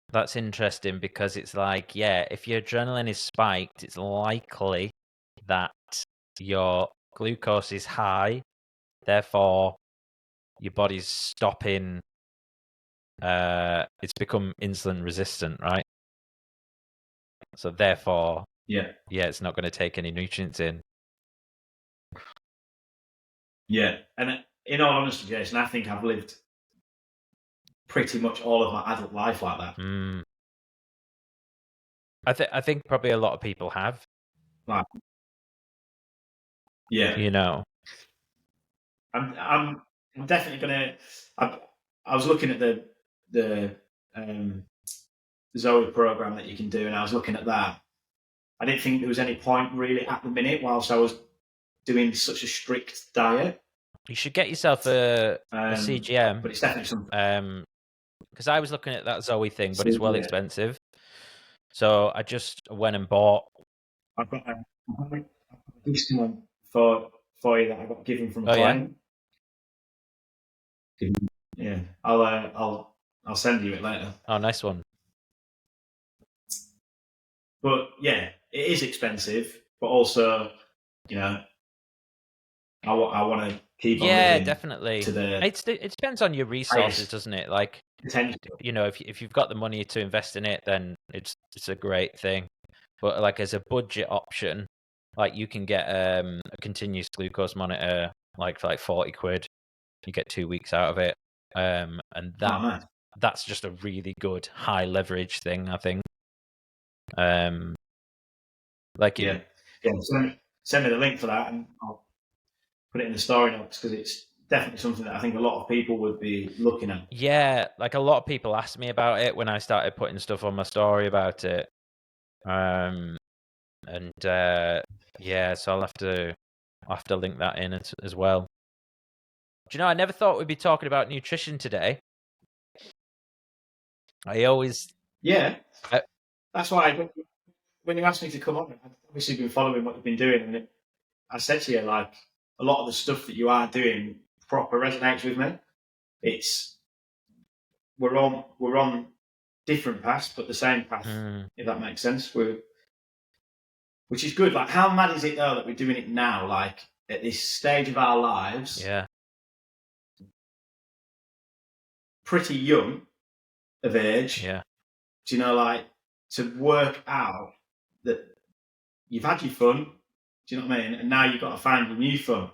that's interesting, because it's like, yeah, if your adrenaline is spiked, it's likely that your glucose is high. Therefore, your body's stopping it's become insulin resistant, right? So therefore, Yeah. it's not going to take any nutrients in. Yeah. And in all honesty, Jason, I think I've lived pretty much all of my adult life like that. I think probably a lot of people have. Like, yeah. You know. I'm definitely gonna. I was looking at the Zoe program that you can do, and I was looking at that. I didn't think there was any point really at the minute whilst I was doing such a strict diet. You should get yourself a CGM. But it's definitely something. Because I was looking at that Zoe thing, but it's well expensive. So I just went and bought. I've got a discount for you that I got given from a client. Yeah, I'll send you it later. Oh, nice one. But yeah, it is expensive, but also, you know, I want to keep on living definitely. to the. It depends on your resources, doesn't it? Like, potential. you know, if you've got the money to invest in it, then it's a great thing. But like as a budget option, like you can get a continuous glucose monitor like for like 40 quid. You get 2 weeks out of it, and that's just a really good high leverage thing, I think. Like send me the link for that, and I'll put it in the story notes because it's definitely something that I think a lot of people would be looking at. Yeah, like a lot of people asked me about it when I started putting stuff on my story about it. So I'll have to link that in as well. Do you know, I never thought we'd be talking about nutrition today. I always... Yeah. That's why when you asked me to come on, I've obviously been following what you've been doing, and I said to you, like, a lot of the stuff that you are doing proper resonates with me. We're on different paths, but the same path, if that makes sense. Which is good. Like, how mad is it though that we're doing it now? Like at this stage of our lives, pretty young of age. Yeah. Do you know, like, to work out that you've had your fun. Do you know what I mean? And now you've got to find your new fun.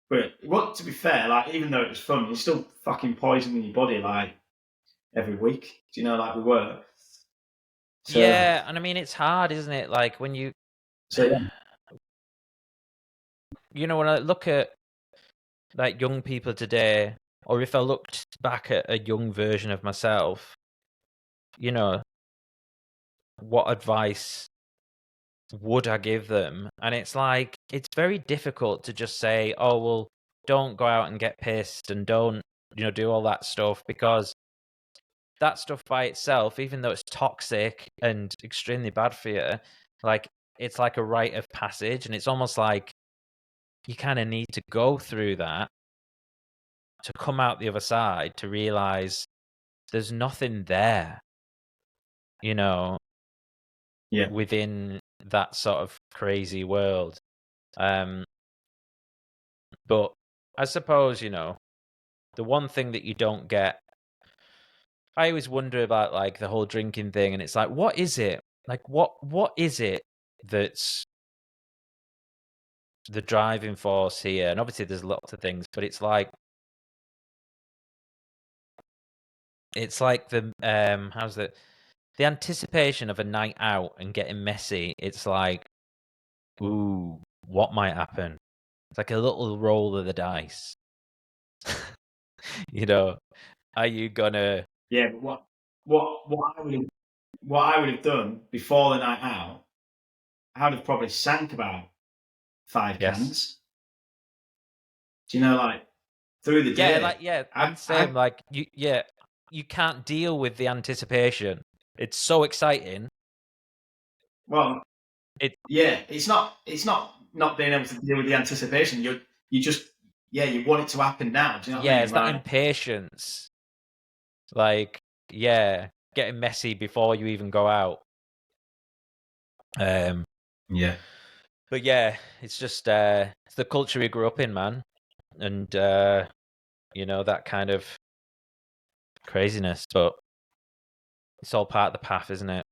But to be fair, like, even though it was fun, you're still fucking poisoning your body like every week. Do you know, like we were. So, yeah, and I mean it's hard, isn't it? Like when you, you know, when I look at like young people today, or if I looked back at a young version of myself, you know, what advice would I give them? And it's like, it's very difficult to just say, oh, well, don't go out and get pissed and don't, you know, do all that stuff, because that stuff by itself, even though it's toxic and extremely bad for you, like, it's like a rite of passage. And it's almost like you kind of need to go through that to come out the other side to realize there's nothing there, you know, within that sort of crazy world. But I suppose, you know, the one thing that you don't get, I always wonder about like the whole drinking thing, and it's like, what is it? Like, what is it that's the driving force here? And obviously there's lots of things, but it's like the the anticipation of a night out and getting messy. It's like, ooh, what might happen? It's like a little roll of the dice. You know, are you gonna? Yeah, but what I would have done before the night out, I would have probably sank about 5 cans. Do you know, like through the day? I'm saying like you can't deal with the anticipation. It's so exciting. Well, it's not being able to deal with the anticipation. You just you want it to happen now. Do you know what I mean? It's that impatience. Like, getting messy before you even go out. But it's just it's the culture we grew up in, man. And you know, that kind of Craziness, but it's all part of the path, isn't it?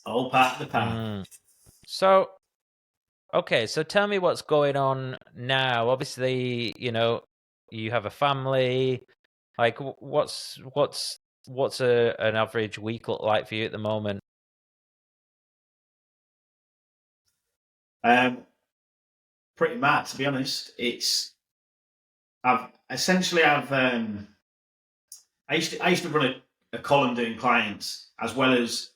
All part of the path. So, okay, so tell me what's going on now. Obviously, you have a family. Like, what's an average week look like for you at the moment? Pretty mad, to be honest. I used to run a column doing clients, as well as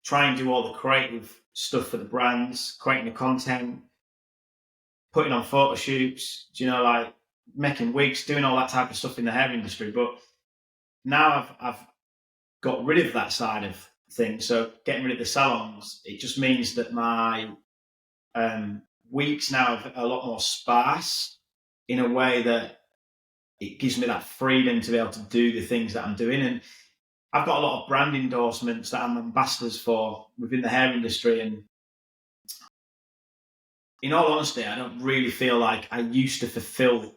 try and do all the creative stuff for the brands, creating the content, putting on photo shoots, like making wigs, doing all that type of stuff in the hair industry. But now I've got rid of that side of things. So getting rid of the salons, it just means that my weeks now are a lot more sparse, in a way that it gives me that freedom to be able to do the things that I'm doing. And I've got a lot of brand endorsements that I'm ambassadors for within the hair industry. And in all honesty, I don't really feel like I used to fulfill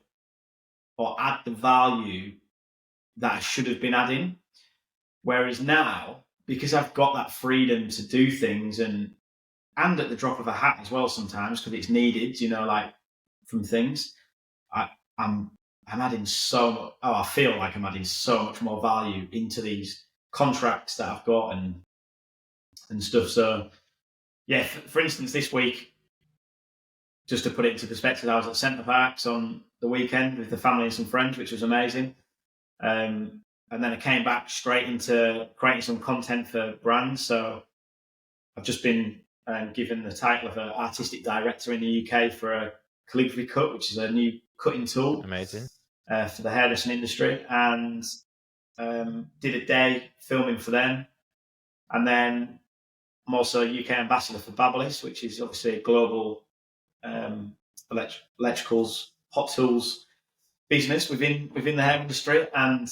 or add the value that I should have been adding. Whereas now, because I've got that freedom to do things, and at the drop of a hat as well sometimes, because it's needed, like from things, I'm adding so much. Oh, I feel like I'm adding so much more value into these contracts that I've got and stuff. So, yeah, for instance, this week, just to put it into perspective, I was at Centre Parks on the weekend with the family and some friends, which was amazing. And then I came back straight into creating some content for brands. So I've just been given the title of an artistic director in the UK for a calligraphy cut, which is a new cutting tool. Amazing. For the hairdressing industry, and did a day filming for them. And then I'm also UK ambassador for Babyliss, which is obviously a global electricals, hot tools business within the hair industry, and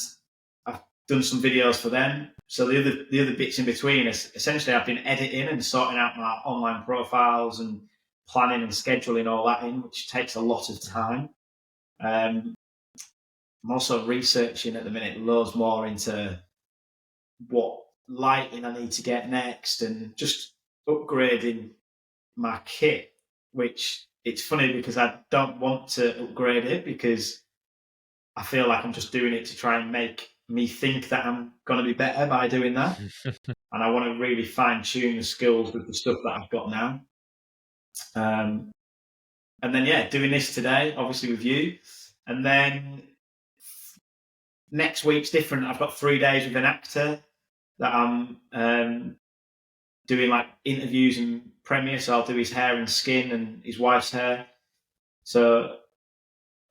I've done some videos for them. So the other bits in between is essentially I've been editing and sorting out my online profiles and planning and scheduling all that in, which takes a lot of time. I'm also researching at the minute loads more into what lighting I need to get next, and just upgrading my kit, which it's funny because I don't want to upgrade it, because I feel like I'm just doing it to try and make me think that I'm going to be better by doing that. And I want to really fine tune the skills with the stuff that I've got now. And then, yeah, doing this today, obviously with you. And then next week's different. I've got 3 days with an actor that I'm doing like interviews and premiere. So I'll do his hair and skin and his wife's hair. So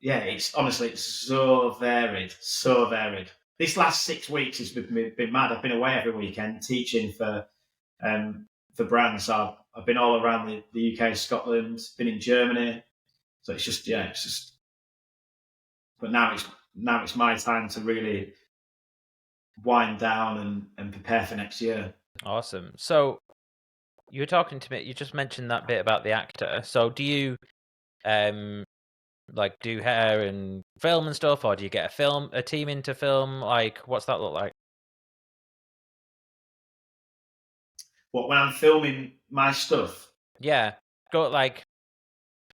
yeah, it's so varied, so varied. This last 6 weeks has been mad. I've been away every weekend teaching for brands. So I've been all around the UK, Scotland, been in Germany. So it's just. But now it's my time to really wind down and prepare for next year. Awesome. So you were talking to me. You just mentioned that bit about the actor. So do you like do hair and film and stuff, or do you get a team into film? Like, what's that look like? What, when I'm filming my stuff? Yeah,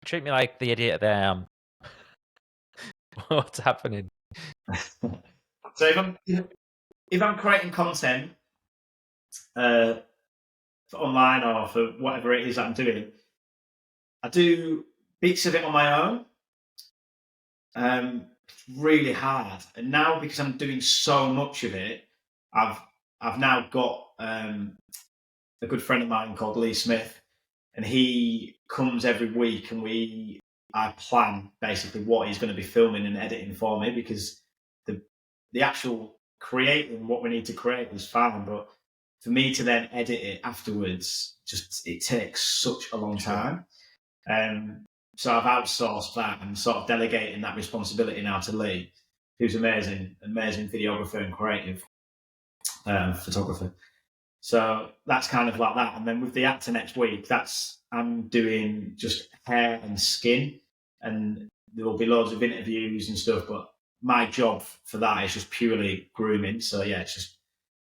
treat me like the idiot that I am. What's happening? So if I'm creating content for online or for whatever it is that I'm doing, I do bits of it on my own. Really hard, and now because I'm doing so much of it, I've now got a good friend of mine called Lee Smith, and he comes every week, and I plan basically what he's going to be filming and editing for me, because the actual creating what we need to create is fine, but for me to then edit it afterwards, it takes such a long time. So I've outsourced that and sort of delegating that responsibility now to Lee, who's amazing videographer and creative photographer. So that's kind of like that. And then with the actor next week, I'm doing just hair and skin. And there will be loads of interviews and stuff, but my job for that is just purely grooming. So yeah, it's just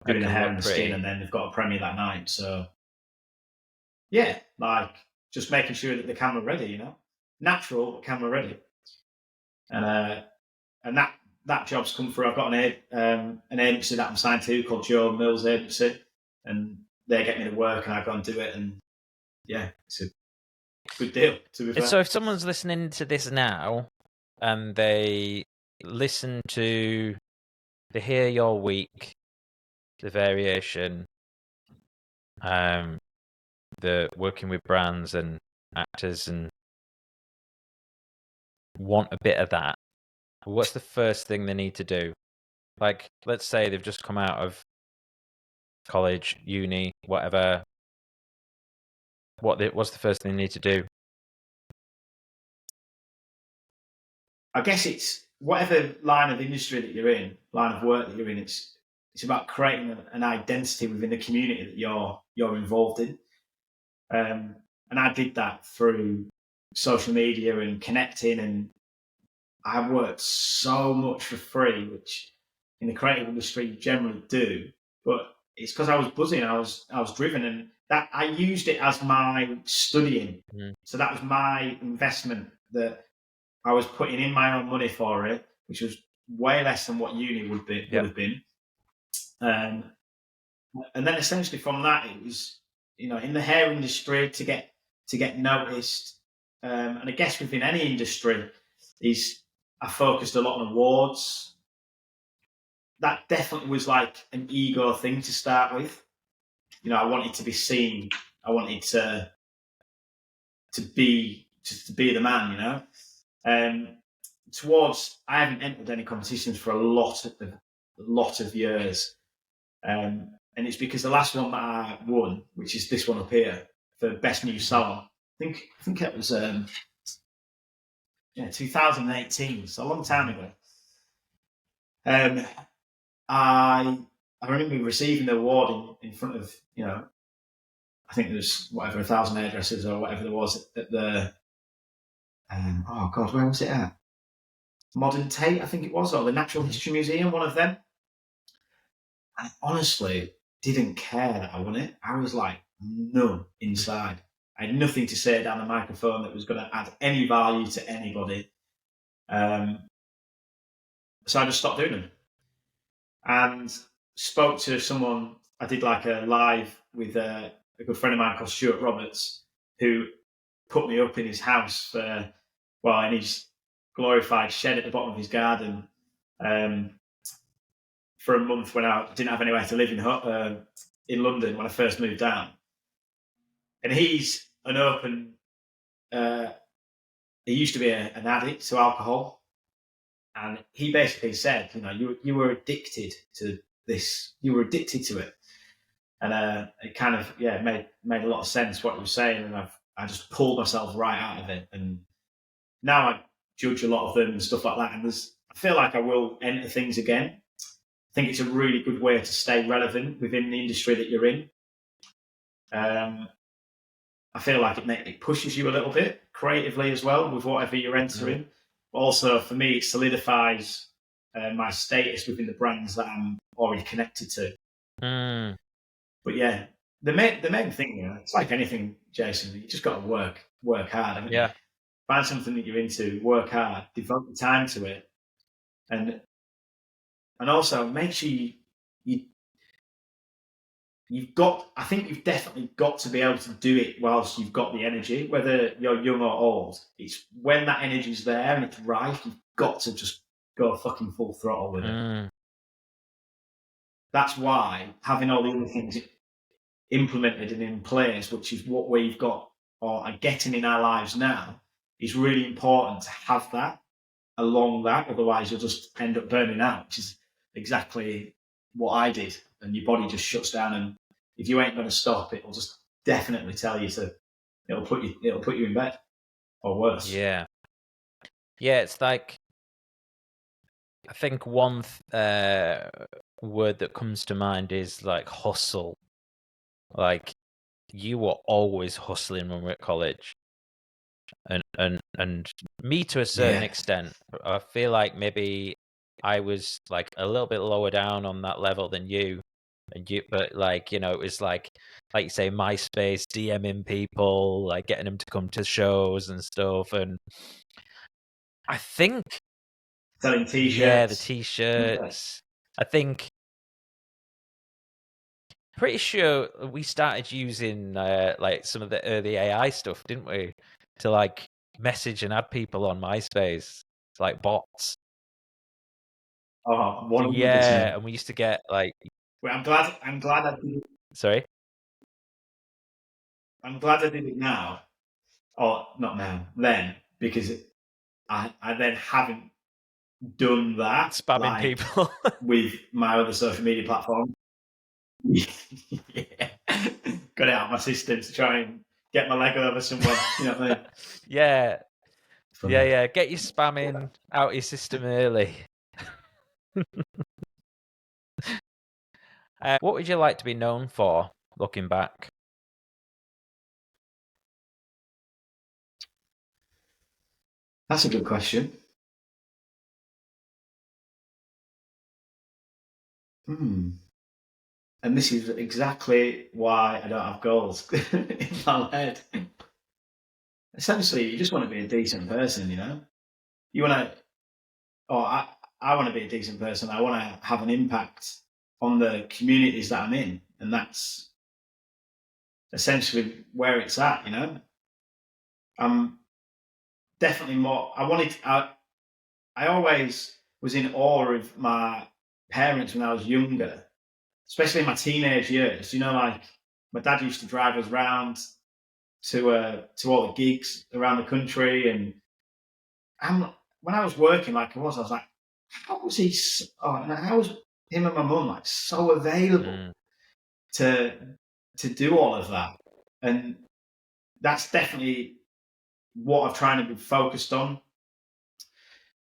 doing the hair and the skin, and then they've got a premiere that night. So yeah, like just making sure that the camera ready, you know, natural but camera ready, and that job's come through. I've got an agency that I'm signed to called Joe Mills Agency, and they get me to work, and I go and do it, and yeah, it's a good deal. To be fair. So if someone's listening to this now, and they hear your week, the variation, the working with brands and actors, and want a bit of that, what's the first thing they need to do? Like, let's say they've just come out of college, uni, whatever. What's the first thing they need to do? I guess it's whatever line of industry that you're in, line of work that you're in. It's about creating an identity within the community that you're involved in. And I did that through social media and connecting, and I worked so much for free, which in the creative industry you generally do. But it's because I was buzzing, I was driven, and that I used it as my studying. So that was my investment, that I was putting in my own money for it, which was way less than what uni would have been. And then essentially from that, it was, you know, in the hair industry to get noticed, and I guess within any industry, I focused a lot on awards. That definitely was like an ego thing to start with. You know, I wanted to be seen. I wanted to be the man, you know. I haven't entered any competitions for a lot of years, and it's because the last one that I won, which is this one up here, for best new salon, I think it was 2018, so a long time ago. I remember receiving the award in front of, you know, I think there was 1,000 hairdressers or whatever there was at the oh god, where was it at? Modern Tate, I think it was, or the Natural History Museum, one of them. I honestly didn't care that I won it. I was like numb inside. I had nothing to say down the microphone that was going to add any value to anybody. So I just stopped doing them. And spoke to someone. I did like a live with a good friend of mine called Stuart Roberts, who put me up in his house in his glorified shed at the bottom of his garden, for a month when I didn't have anywhere to live in London when I first moved down. And he's an open. He used to be an addict to alcohol, and he basically said, you know, you were addicted to this. You were addicted to it, and it kind of made a lot of sense what he was saying, and I just pulled myself right out of it, and now I judge a lot of them and stuff like that. And I feel like I will enter things again. I think it's a really good way to stay relevant within the industry that you're in. I feel like it pushes you a little bit creatively as well with whatever you're entering. Mm. But also for me, it solidifies my status within the brands that I'm already connected to. Mm. But yeah, the main thing, you know, it's like anything, Jason. You just got to work hard, haven't you? Find something that you're into, work hard, devote the time to it, and also make sure I think you've definitely got to be able to do it whilst you've got the energy, whether you're young or old. It's when that energy's there and it's right, you've got to just go fucking full throttle with it. That's why having all the other things implemented and in place, which is what we've got or are getting in our lives now, is really important to have that along that. Otherwise, you'll just end up burning out, which is exactly what I did. And your body just shuts down, and if you ain't going to stop, it will just definitely tell you to. It'll put you in bed, or worse. Yeah, it's like, I think one word that comes to mind is like hustle. Like, you were always hustling when we were at college, and and me to a certain extent. I feel like maybe I was like a little bit lower down on that level than you, but like, you know, it was like you say, MySpace, DMing people, like getting them to come to shows and stuff. And I think, selling t-shirts. yeah, the t-shirts. I think, pretty sure we started using like some of the early AI stuff, didn't we? To like message and add people on MySpace, like bots. Oh, 100%. Yeah, and we used to get like. Well, I'm glad I did it. Sorry? I'm glad I did it now. Or not now, then, because I then haven't done that. Spamming like, people. with my other social media platform. Yeah. Got it out of my system to try and get my leg over someone. You know what I mean? Yeah. Funny. Yeah. Get your spamming out of your system early. What would you like to be known for, looking back? That's a good question. And this is exactly why I don't have goals in my head. Essentially, you just want to be a decent person, you know? You want to, or I want to be a decent person. I want to have an impact on the communities that I'm in. And that's essentially where it's at, you know? I'm definitely more, I always was in awe of my parents when I was younger, especially in my teenage years. You know, like my dad used to drive us around to all the gigs around the country, and when I was working like I was like, how was he? How was him and my mum like so available to do all of that? And that's definitely what I've tried to be focused on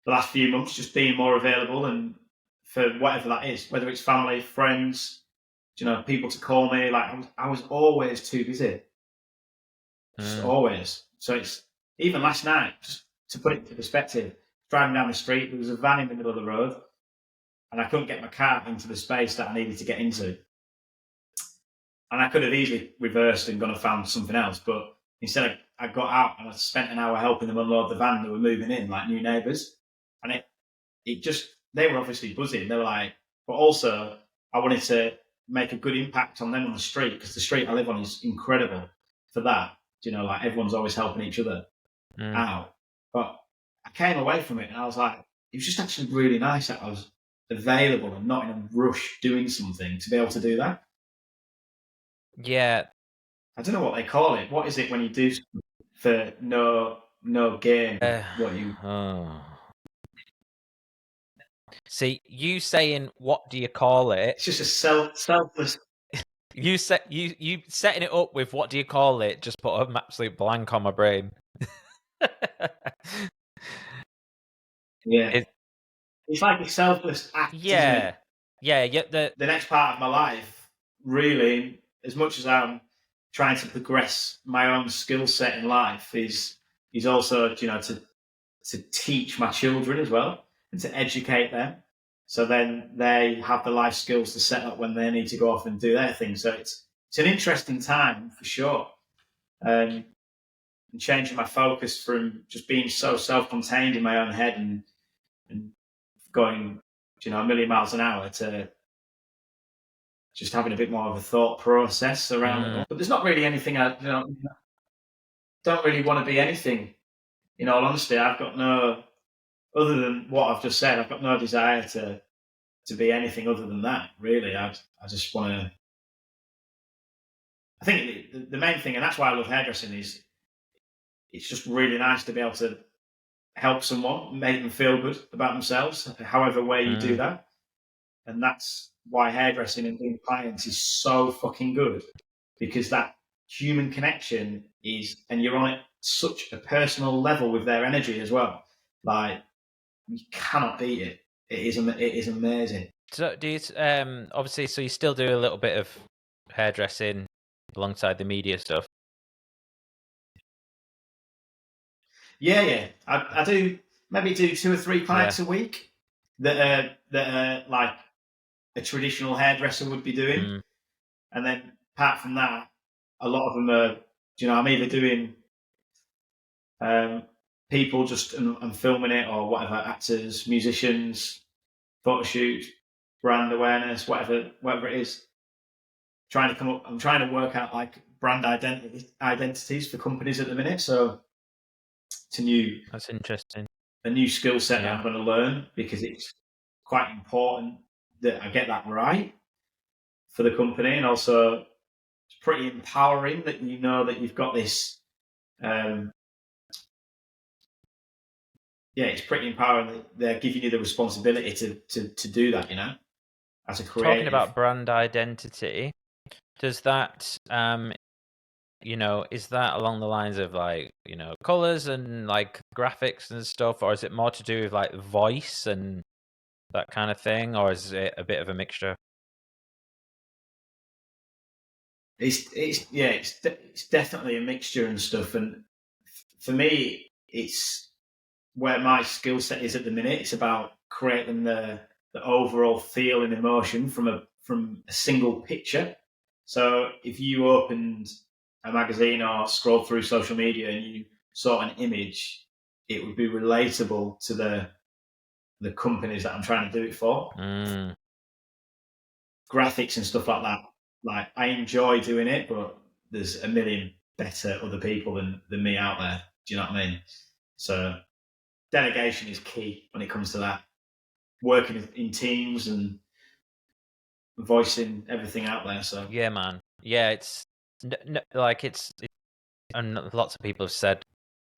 the last few months, just being more available and for whatever that is, whether it's family, friends, you know, people to call me. Like I was always too busy, just always. So it's even last night, just to put it into perspective, driving down the street, there was a van in the middle of the road, and I couldn't get my car into the space that I needed to get into. And I could have easily reversed and gone and found something else, but instead I got out and I spent an hour helping them unload the van that were moving in, like new neighbours. And it just, they were obviously buzzing. They were like, but also I wanted to make a good impact on them on the street, because the street I live on is incredible for that. You know, like everyone's always helping each other out. But I came away from it and I was like, it was just actually really nice that I was available and not in a rush doing something to be able to do that. Yeah. I don't know what they call it. What is it when you do for no gain? What you? See, you saying what do you call it? It's just a selfless. You setting it up with what do you call it? Just put an absolute blank on my brain. Yeah, it's like a selfless act. Yeah, yeah. The next part of my life, really, as much as I'm trying to progress my own skill set in life, is also, you know, to teach my children as well and to educate them, so then they have the life skills to set up when they need to go off and do their thing. So it's an interesting time for sure. And changing my focus from just being so self-contained in my own head and going, you know, a million miles an hour to just having a bit more of a thought process around it. But there's not really anything don't really want to be anything. In all honesty, I've got no, other than what I've just said, I've got no desire to be anything other than that. Really, I just want to. I think the main thing, and that's why I love hairdressing, is it's just really nice to be able to help someone, make them feel good about themselves, however way you do that. And that's why hairdressing and doing clients is so fucking good, because that human connection is, and you're on it such a personal level with their energy as well. Like, you cannot beat it. It is amazing. So do you obviously, so you still do a little bit of hairdressing alongside the media stuff? Yeah. I do maybe do 2 or 3 clients a week that are like a traditional hairdresser would be doing. And then apart from that, a lot of them are, I'm either doing people just and filming it or whatever, actors, musicians, photo shoots, brand awareness, whatever it is. I'm trying to work out like brand identities for companies at the minute. So it's That's interesting. a new skill set that I'm going to learn, because it's quite important that I get that right for the company. And also it's pretty empowering that you know that you've got this, it's pretty empowering that they're giving you the responsibility to do that, as a creative. Talking about brand identity, does that is that along the lines of like, colors and like graphics and stuff, or is it more to do with like voice and that kind of thing, or is it a bit of a mixture? It's definitely a mixture and stuff. And for me, it's where my skill set is at the minute. It's about creating the overall feel and emotion from a single picture. So if you opened a magazine or scrolled through social media and you saw an image, it would be relatable to the companies that I'm trying to do it for. Graphics and stuff like that. Like, I enjoy doing it, but there's a million better other people than me out there. Do you know what I mean? So delegation is key when it comes to that. Working in teams and voicing everything out there. So yeah, man. Yeah, it's like and lots of people have said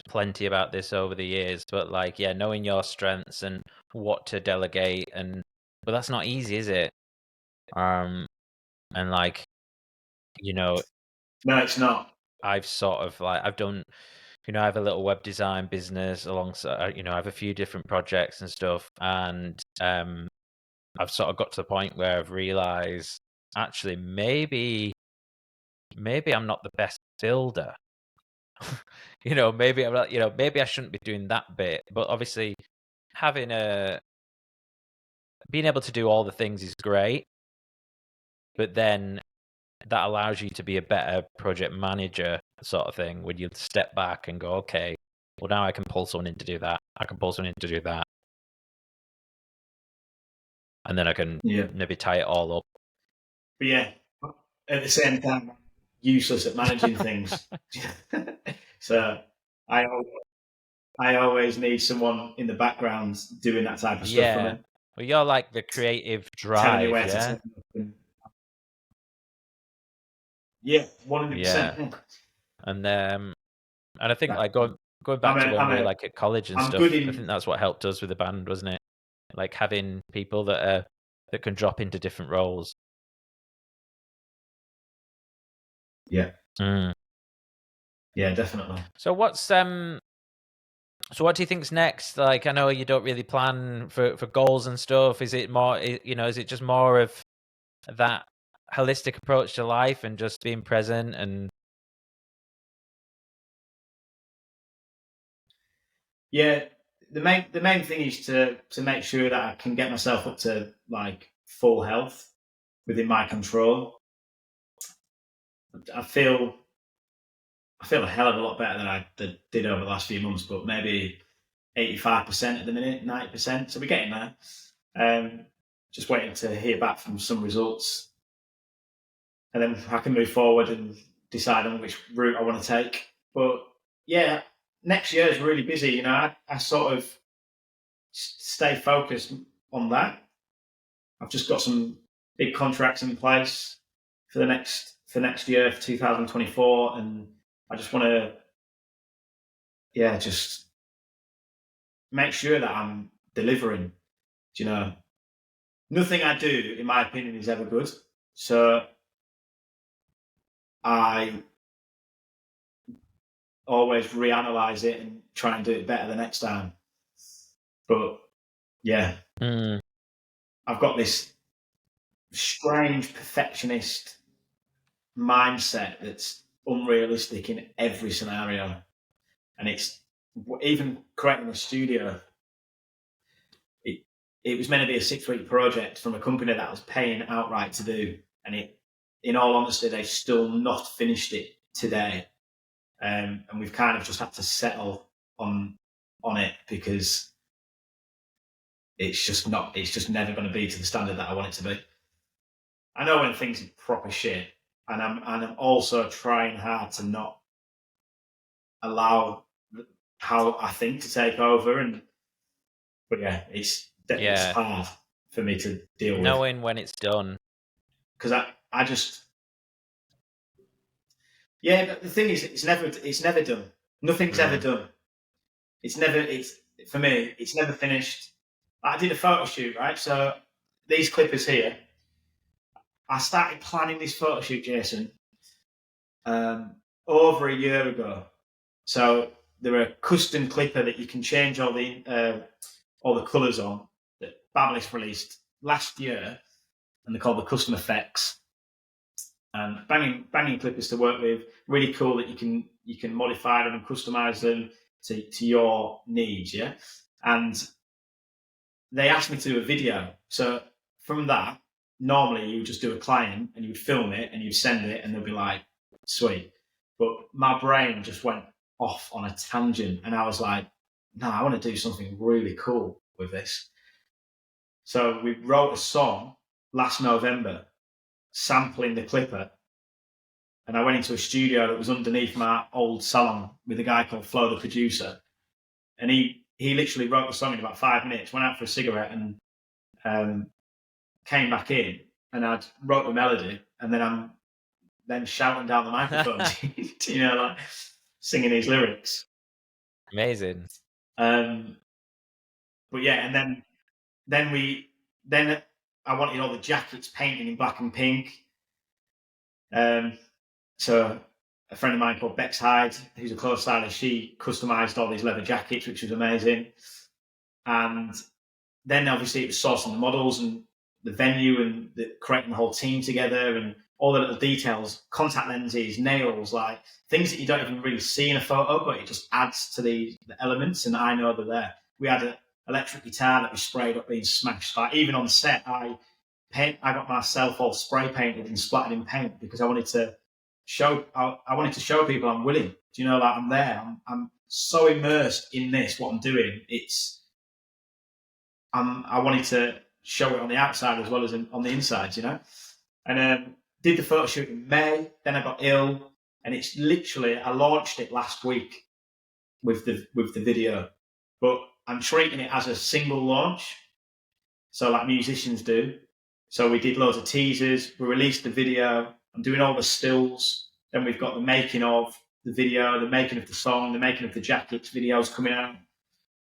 plenty about this over the years, but like, yeah, knowing your strengths and what to delegate, but that's not easy, is it? And like, no, it's not. I've sort of like, I've done, I have a little web design business alongside, I have a few different projects and stuff, and I've sort of got to the point where I've realized actually maybe I'm not the best builder. Maybe I'm not, maybe I shouldn't be doing that bit, but obviously being able to do all the things is great, but then that allows you to be a better project manager sort of thing, when you step back and go, okay, well, now I can pull someone in to do that. I can pull someone in to do that. And then I can maybe tie it all up. But yeah, at the same time, useless at managing things. So I always need someone in the background doing that type of stuff for me. Well, you're like the creative drive, telling you where to turn up. Yeah, 100%. Yeah. And I think like going back to when we were like at college and stuff, I think that's what helped us with the band, wasn't it? Like having people that can drop into different roles. Yeah. Yeah, definitely. So so what do you think's next? Like, I know you don't really plan for goals and stuff. Is it more, is it just more of that holistic approach to life and just being present? And yeah, the main thing is to make sure that I can get myself up to like full health within my control. I feel a hell of a lot better than I did over the last few months, but maybe 85% at the minute, 90%. So we're getting there. Just waiting to hear back from some results, and then I can move forward and decide on which route I want to take. But yeah, next year is really busy. I sort of stay focused on that. I've just got some big contracts in place for next year, for 2024, and I just want to, just make sure that I'm delivering. Nothing I do, in my opinion, is ever good. So I always reanalyze it and try and do it better the next time. But yeah, I've got this strange perfectionist mindset that's unrealistic in every scenario, and it's even creating a studio, it was meant to be a 6-week project from a company that I was paying outright to do, and in all honesty, they've still not finished it today, and we've kind of just had to settle on it because it's just never going to be to the standard that I want it to be. I know when things are proper shit, and I'm also trying hard to not allow how I think to take over, but yeah, it's hard for me to deal with. Knowing when it's done. Because I just, but the thing is, it's never done. Nothing's ever done. For me, it's never finished. I did a photo shoot, right? So these clippers here, I started planning this photo shoot, Jason, over a year ago. So they're a custom clipper that you can change all the colours on that Babylist released last year, and they're called the custom effects. And banging clippers to work with, really cool that you can modify them and customize them to your needs, yeah. And they asked me to do a video. So from that, normally you would just do a client and you'd film it and you'd send it and they'll be like, sweet. But my brain just went off on a tangent and I was like, no, I want to do something really cool with this. So we wrote a song last November sampling the clipper, and I went into a studio that was underneath my old salon with a guy called Flo, the producer, and he literally wrote the song in about 5 minutes, went out for a cigarette and came back in, and I wrote the melody, and then I'm then shouting down the microphone, like singing these lyrics. Amazing. But yeah, and then I wanted all the jackets painted in black and pink. So a friend of mine called Bex Hyde, who's a clothes stylist, she customized all these leather jackets, which was amazing. And then obviously it was sourcing the models and the venue and creating the whole team together and all the little details, contact lenses, nails, like things that you don't even really see in a photo, but it just adds to the elements, and I know they're there. We had an electric guitar that we sprayed up being smashed. Like even on set, I got myself all spray painted and splattered in paint because I wanted to show people I'm willing. Do you know, like I'm there. I'm so immersed in this, what I'm doing. I wanted to show it on the outside as well as on the inside, And did the photo shoot in May. Then I got ill, and it's literally I launched it last week with the video, but I'm treating it as a single launch, so like musicians do. So we did loads of teasers. We released the video. I'm doing all the stills. Then we've got the making of the video, the making of the song, the making of the jackets videos coming out,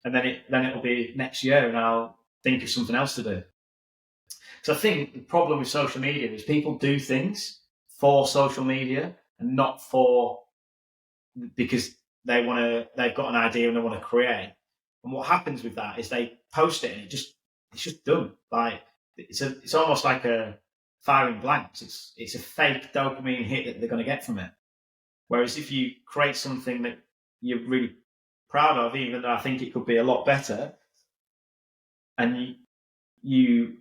and then it'll be next year, and I'll think of something else to do. So I think the problem with social media is people do things for social media and not because they've got an idea and they want to create. And what happens with that is they post it and it's just done. Like it's almost like a firing blanks. It's a fake dopamine hit that they're going to get from it. Whereas if you create something that you're really proud of, even though I think it could be a lot better, and you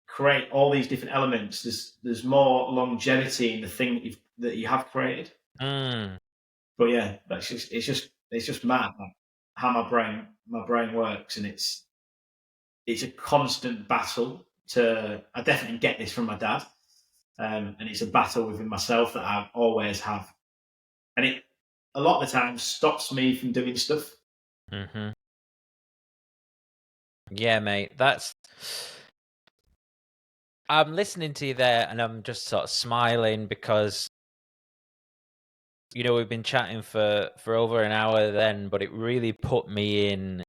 create all these different elements, there's more longevity in the thing that you have created. But yeah, it's just mad, like, how my brain works, and it's a constant battle. I definitely get this from my dad, and it's a battle within myself that I always have, and it a lot of the time stops me from doing stuff. Mm-hmm. Yeah, mate, I'm listening to you there, and I'm just sort of smiling because we've been chatting for over an hour then, but it really put me in.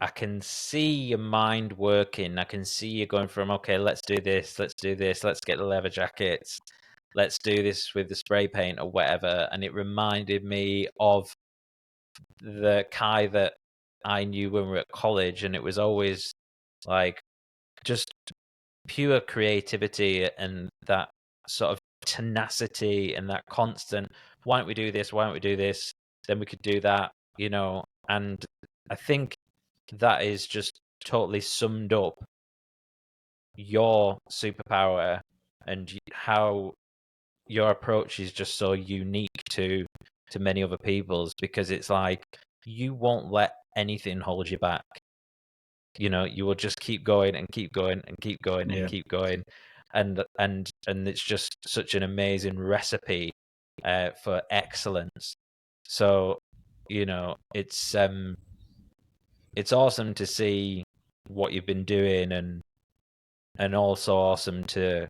I can see your mind working. I can see you going from, okay, let's do this, let's get the leather jackets, let's do this with the spray paint or whatever. And it reminded me of the Kai that I knew when we were at college, and it was always like just pure creativity and that sort of tenacity and that constant, why don't we do this, then we could do that, you know, and I think that is just totally summed up your superpower and how your approach is just so unique to many other people's, because it's like you won't let anything hold you back. You know, you will just keep going and keep going and keep going and keep going, and it's just such an amazing recipe for excellence. So, you know, it's awesome to see what you've been doing, and also awesome to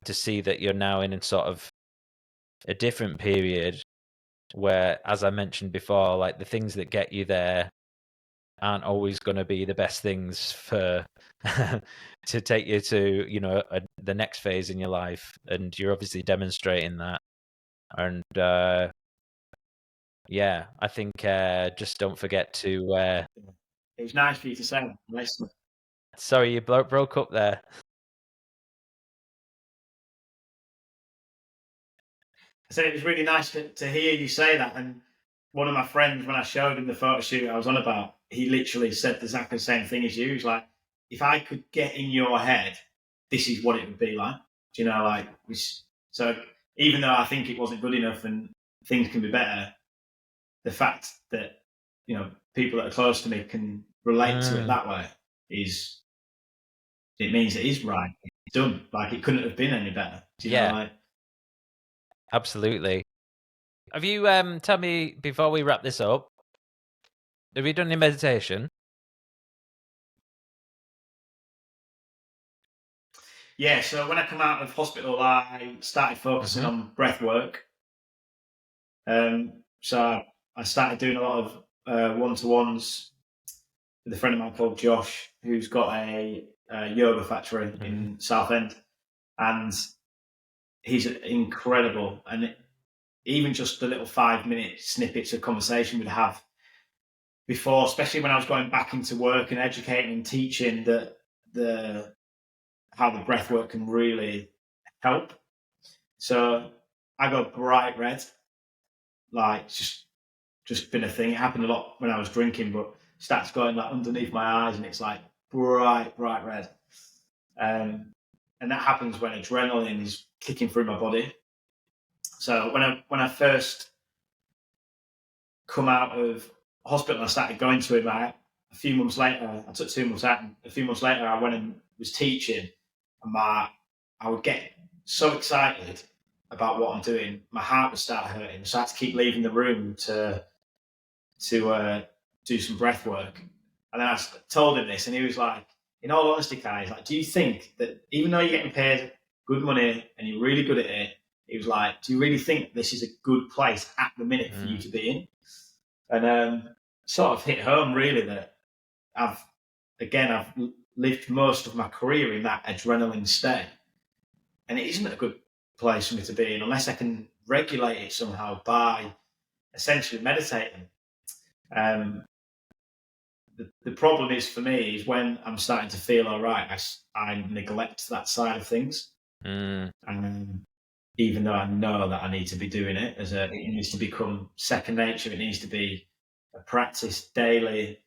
see that you're now in sort of a different period where, as I mentioned before, like the things that get you there aren't always going to be the best things for to take you to, you know, the next phase in your life, and you're obviously demonstrating that. And yeah, I think just don't forget to. It was nice for you to say. Listen. Sorry, you broke up there. I said it was really nice to hear you say that. And one of my friends, when I showed him the photo shoot I was on about, he literally said exactly the same thing as you. He's like, if I could get in your head, this is what it would be like. Do you know, like, so even though I think it wasn't good enough and things can be better, the fact that, you know, people that are close to me can relate to it that way it means it is right. It's done. Like, it couldn't have been any better. Do you know, like, absolutely. Have you tell me before we wrap this up, have you done any meditation? Yeah, so when I come out of hospital, I started focusing on breath work. So I started doing a lot of one-to-ones with a friend of mine called Josh, who's got a yoga factory in Southend, and he's incredible. And even just the little 5-minute snippets of conversation we'd have before, especially when I was going back into work and educating and teaching, how the breath work can really help. So I go bright red, like just been a thing. It happened a lot when I was drinking, but starts going like underneath my eyes, and it's like bright red. And that happens when adrenaline is kicking through my body. So when I first come out of hospital, I started going to him. A few months later, I took 2 months out, and a few months later, I went and was teaching, and I would get so excited about what I'm doing, my heart would start hurting. So I had to keep leaving the room to do some breath work. And then I told him this, and he was like, in all honesty, Kai, he's like, do you think that even though you're getting paid good money and you're really good at it, he was like, do you really think this is a good place at the minute for you to be in? And sort of hit home, really, that I've lived most of my career in that adrenaline state. And it isn't a good place for me to be in unless I can regulate it somehow by essentially meditating. The problem is for me is when I'm starting to feel all right, I neglect that side of things. Even though I know that I need to be doing it, it needs to become second nature. It needs to be a practice daily,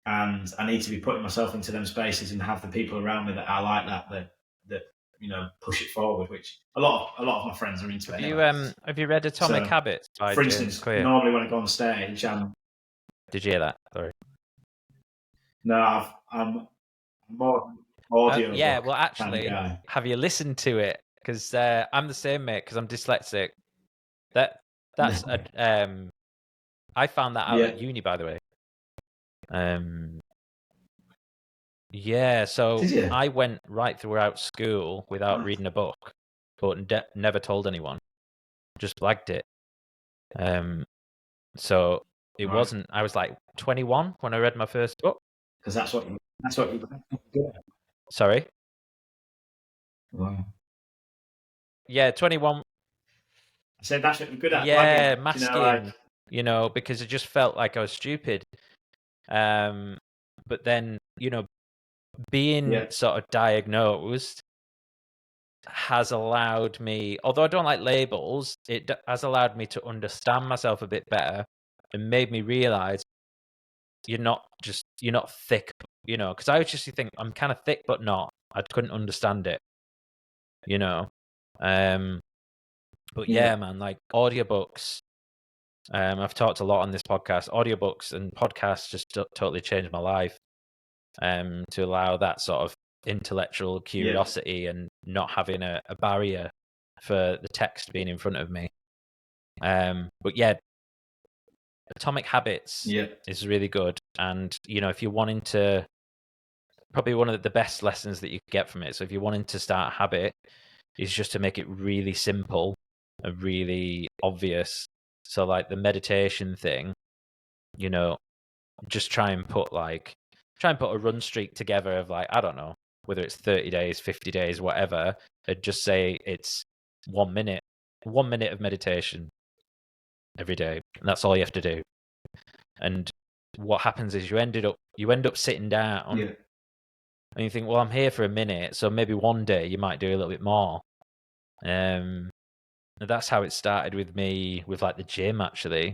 and I need to be putting myself into them spaces and have the people around me that I like that you know, push it forward. Which a lot of my friends are into. Have you read Atomic Habits by for James instance, Clear? normally when I go on stage, Did you hear that? Sorry. No, I'm more audio. Yeah, well, actually, kind of guy. have you listened to it? Because I'm the same, mate. Because I'm dyslexic. That's I found that out at uni, by the way. Yeah, so I went right throughout school without reading a book, but never told anyone. Just blagged it. So it wasn't. I was like 21 when I read my first book. Because that's what you do. Sorry. Wow. Yeah, 21. I said that's what you're good at. Yeah, blagging, masking. You know, because it just felt like I was stupid. But then, you know, being sort of diagnosed has allowed me, although I don't like labels, it has allowed me to understand myself a bit better and made me realize you're not thick, because I would just think I'm kind of thick, but not. I couldn't understand it, but yeah, man, like audiobooks. I've talked a lot on this podcast. Audiobooks and podcasts just totally changed my life. To allow that sort of intellectual curiosity and not having a barrier for the text being in front of me. But yeah, Atomic Habits is really good. And, if you're wanting to, probably one of the best lessons that you can get from it. So if you're wanting to start a habit, is just to make it really simple and really obvious. So like the meditation thing, just try and put a run streak together of like, I don't know, whether it's 30 days, 50 days, whatever, and just say it's 1 minute of meditation every day. And that's all you have to do. And what happens is you end up sitting down and you think, well, I'm here for a minute, so maybe one day you might do a little bit more. And that's how it started with me with like the gym, actually.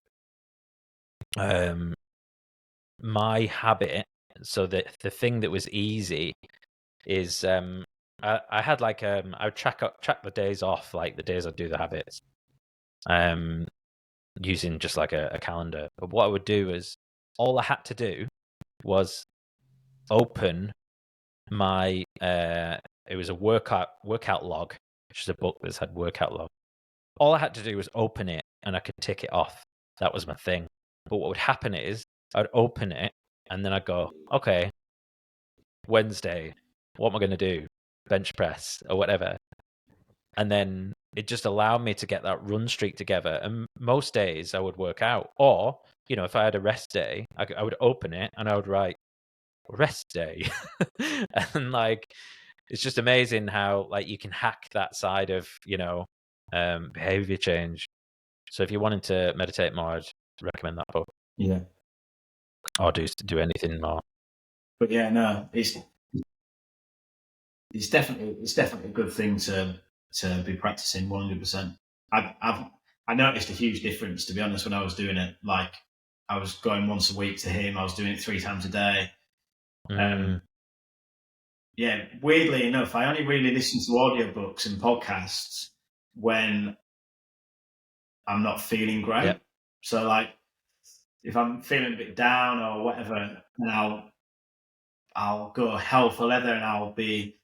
My habit, so the thing that was easy is I had like I would track the days off, like the days I'd do the habits, using just like a calendar. But what I would do is all I had to do was open my it was a workout log, which is a book that's had workout log. All I had to do was open it and I could tick it off. That was my thing. But what would happen is I'd open it and then I'd go, okay, Wednesday, what am I going to do? Bench press or whatever. And then it just allowed me to get that run streak together. And most days I would work out. Or, if I had a rest day, I would open it and I would write rest day. And like, it's just amazing how like you can hack that side of, behavior change. So if you're wanting to meditate more, I'd recommend that book. Yeah. Or do anything more. But yeah, no, it's definitely a good thing to be practicing 100%. I noticed a huge difference, to be honest, when I was doing it. Like I was going once a week to him. I was doing it 3 times a day. Yeah, weirdly enough, I only really listen to audiobooks and podcasts when I'm not feeling great. Yep. So like if I'm feeling a bit down or whatever, then I'll go hell for leather and I'll be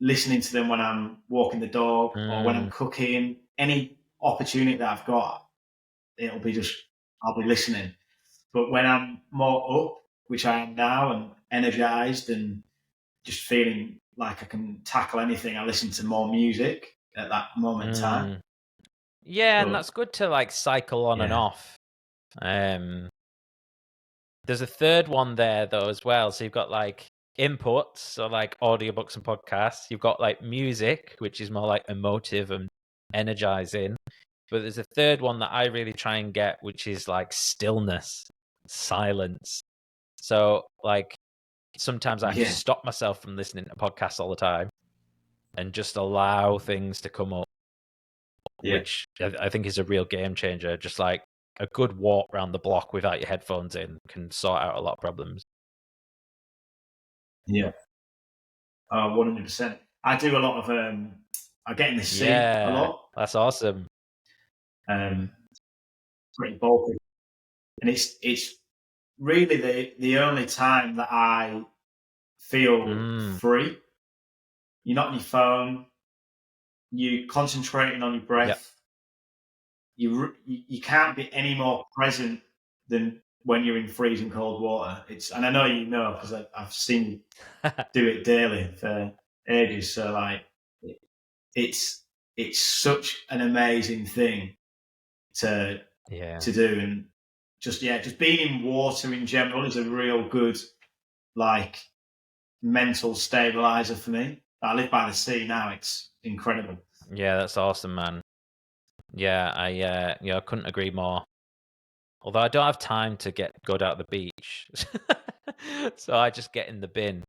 listening to them when I'm walking the dog or when I'm cooking. Any opportunity that I've got, I'll be listening. But when I'm more up, which I am now, and energized and just feeling like I can tackle anything, I listen to more music at that moment in time. Yeah, and that's good to like cycle on and off. There's a third one there though as well. So you've got like inputs, so like audiobooks and podcasts. You've got like music, which is more like emotive and energizing. But there's a third one that I really try and get, which is like stillness, silence. So like sometimes I have to stop myself from listening to podcasts all the time and just allow things to come up, which I think is a real game changer. Just like a good walk around the block without your headphones in can sort out a lot of problems. Yeah. 100%. I do a lot of I get in the sea a lot. That's awesome. Pretty bulky. And it's really the only time that I feel free. You're not on your phone. You're concentrating on your breath. Yep. You can't be any more present than when you're in freezing cold water. And I know you know because I've seen you do it daily for ages. So like, it's such an amazing thing to do, and just being in water in general is a real good like mental stabilizer for me. I live by the sea now. It's incredible. Yeah, that's awesome, man. Yeah, I couldn't agree more. Although I don't have time to go down to the beach, so I just get in the bin.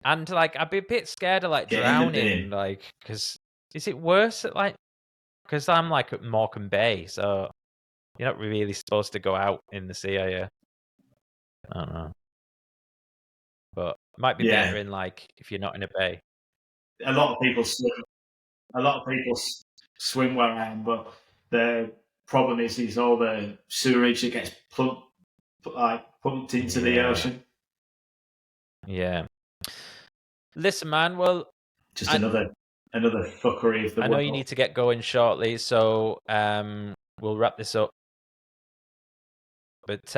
And like I'd be a bit scared of like drowning, like because is it worse at like because I'm like at Morecambe Bay, so You're not really supposed to go out in the sea, are you? I don't know. But it might be better in like if you're not in a bay. A lot of people swim. A lot of people swim where I am, but the problem is all the sewerage that gets pumped into the ocean. Yeah. Listen, man. Well, just another fuckery of the I know you need to get going shortly, so we'll wrap this up. But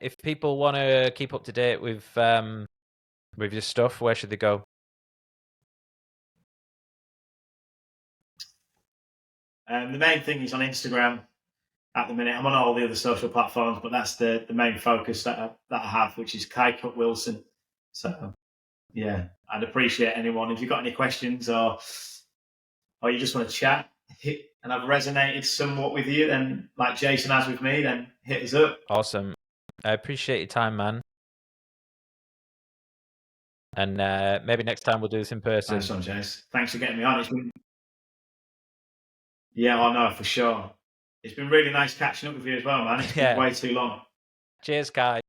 if people want to keep up to date with your stuff, where should they go? The main thing is on Instagram at the minute. I'm on all the other social platforms, but that's the main focus that I have, which is Kai Cut Wilson. So yeah, I'd appreciate anyone if you've got any questions or you just want to chat, and I've resonated somewhat with you, then like Jason has with me, then hit us up. Awesome. I appreciate your time, man. And maybe next time we'll do this in person. Nice one, Jace. Thanks for getting me on. Yeah, I know for sure. It's been really nice catching up with you as well, man. It's been way too long. Cheers, Kai.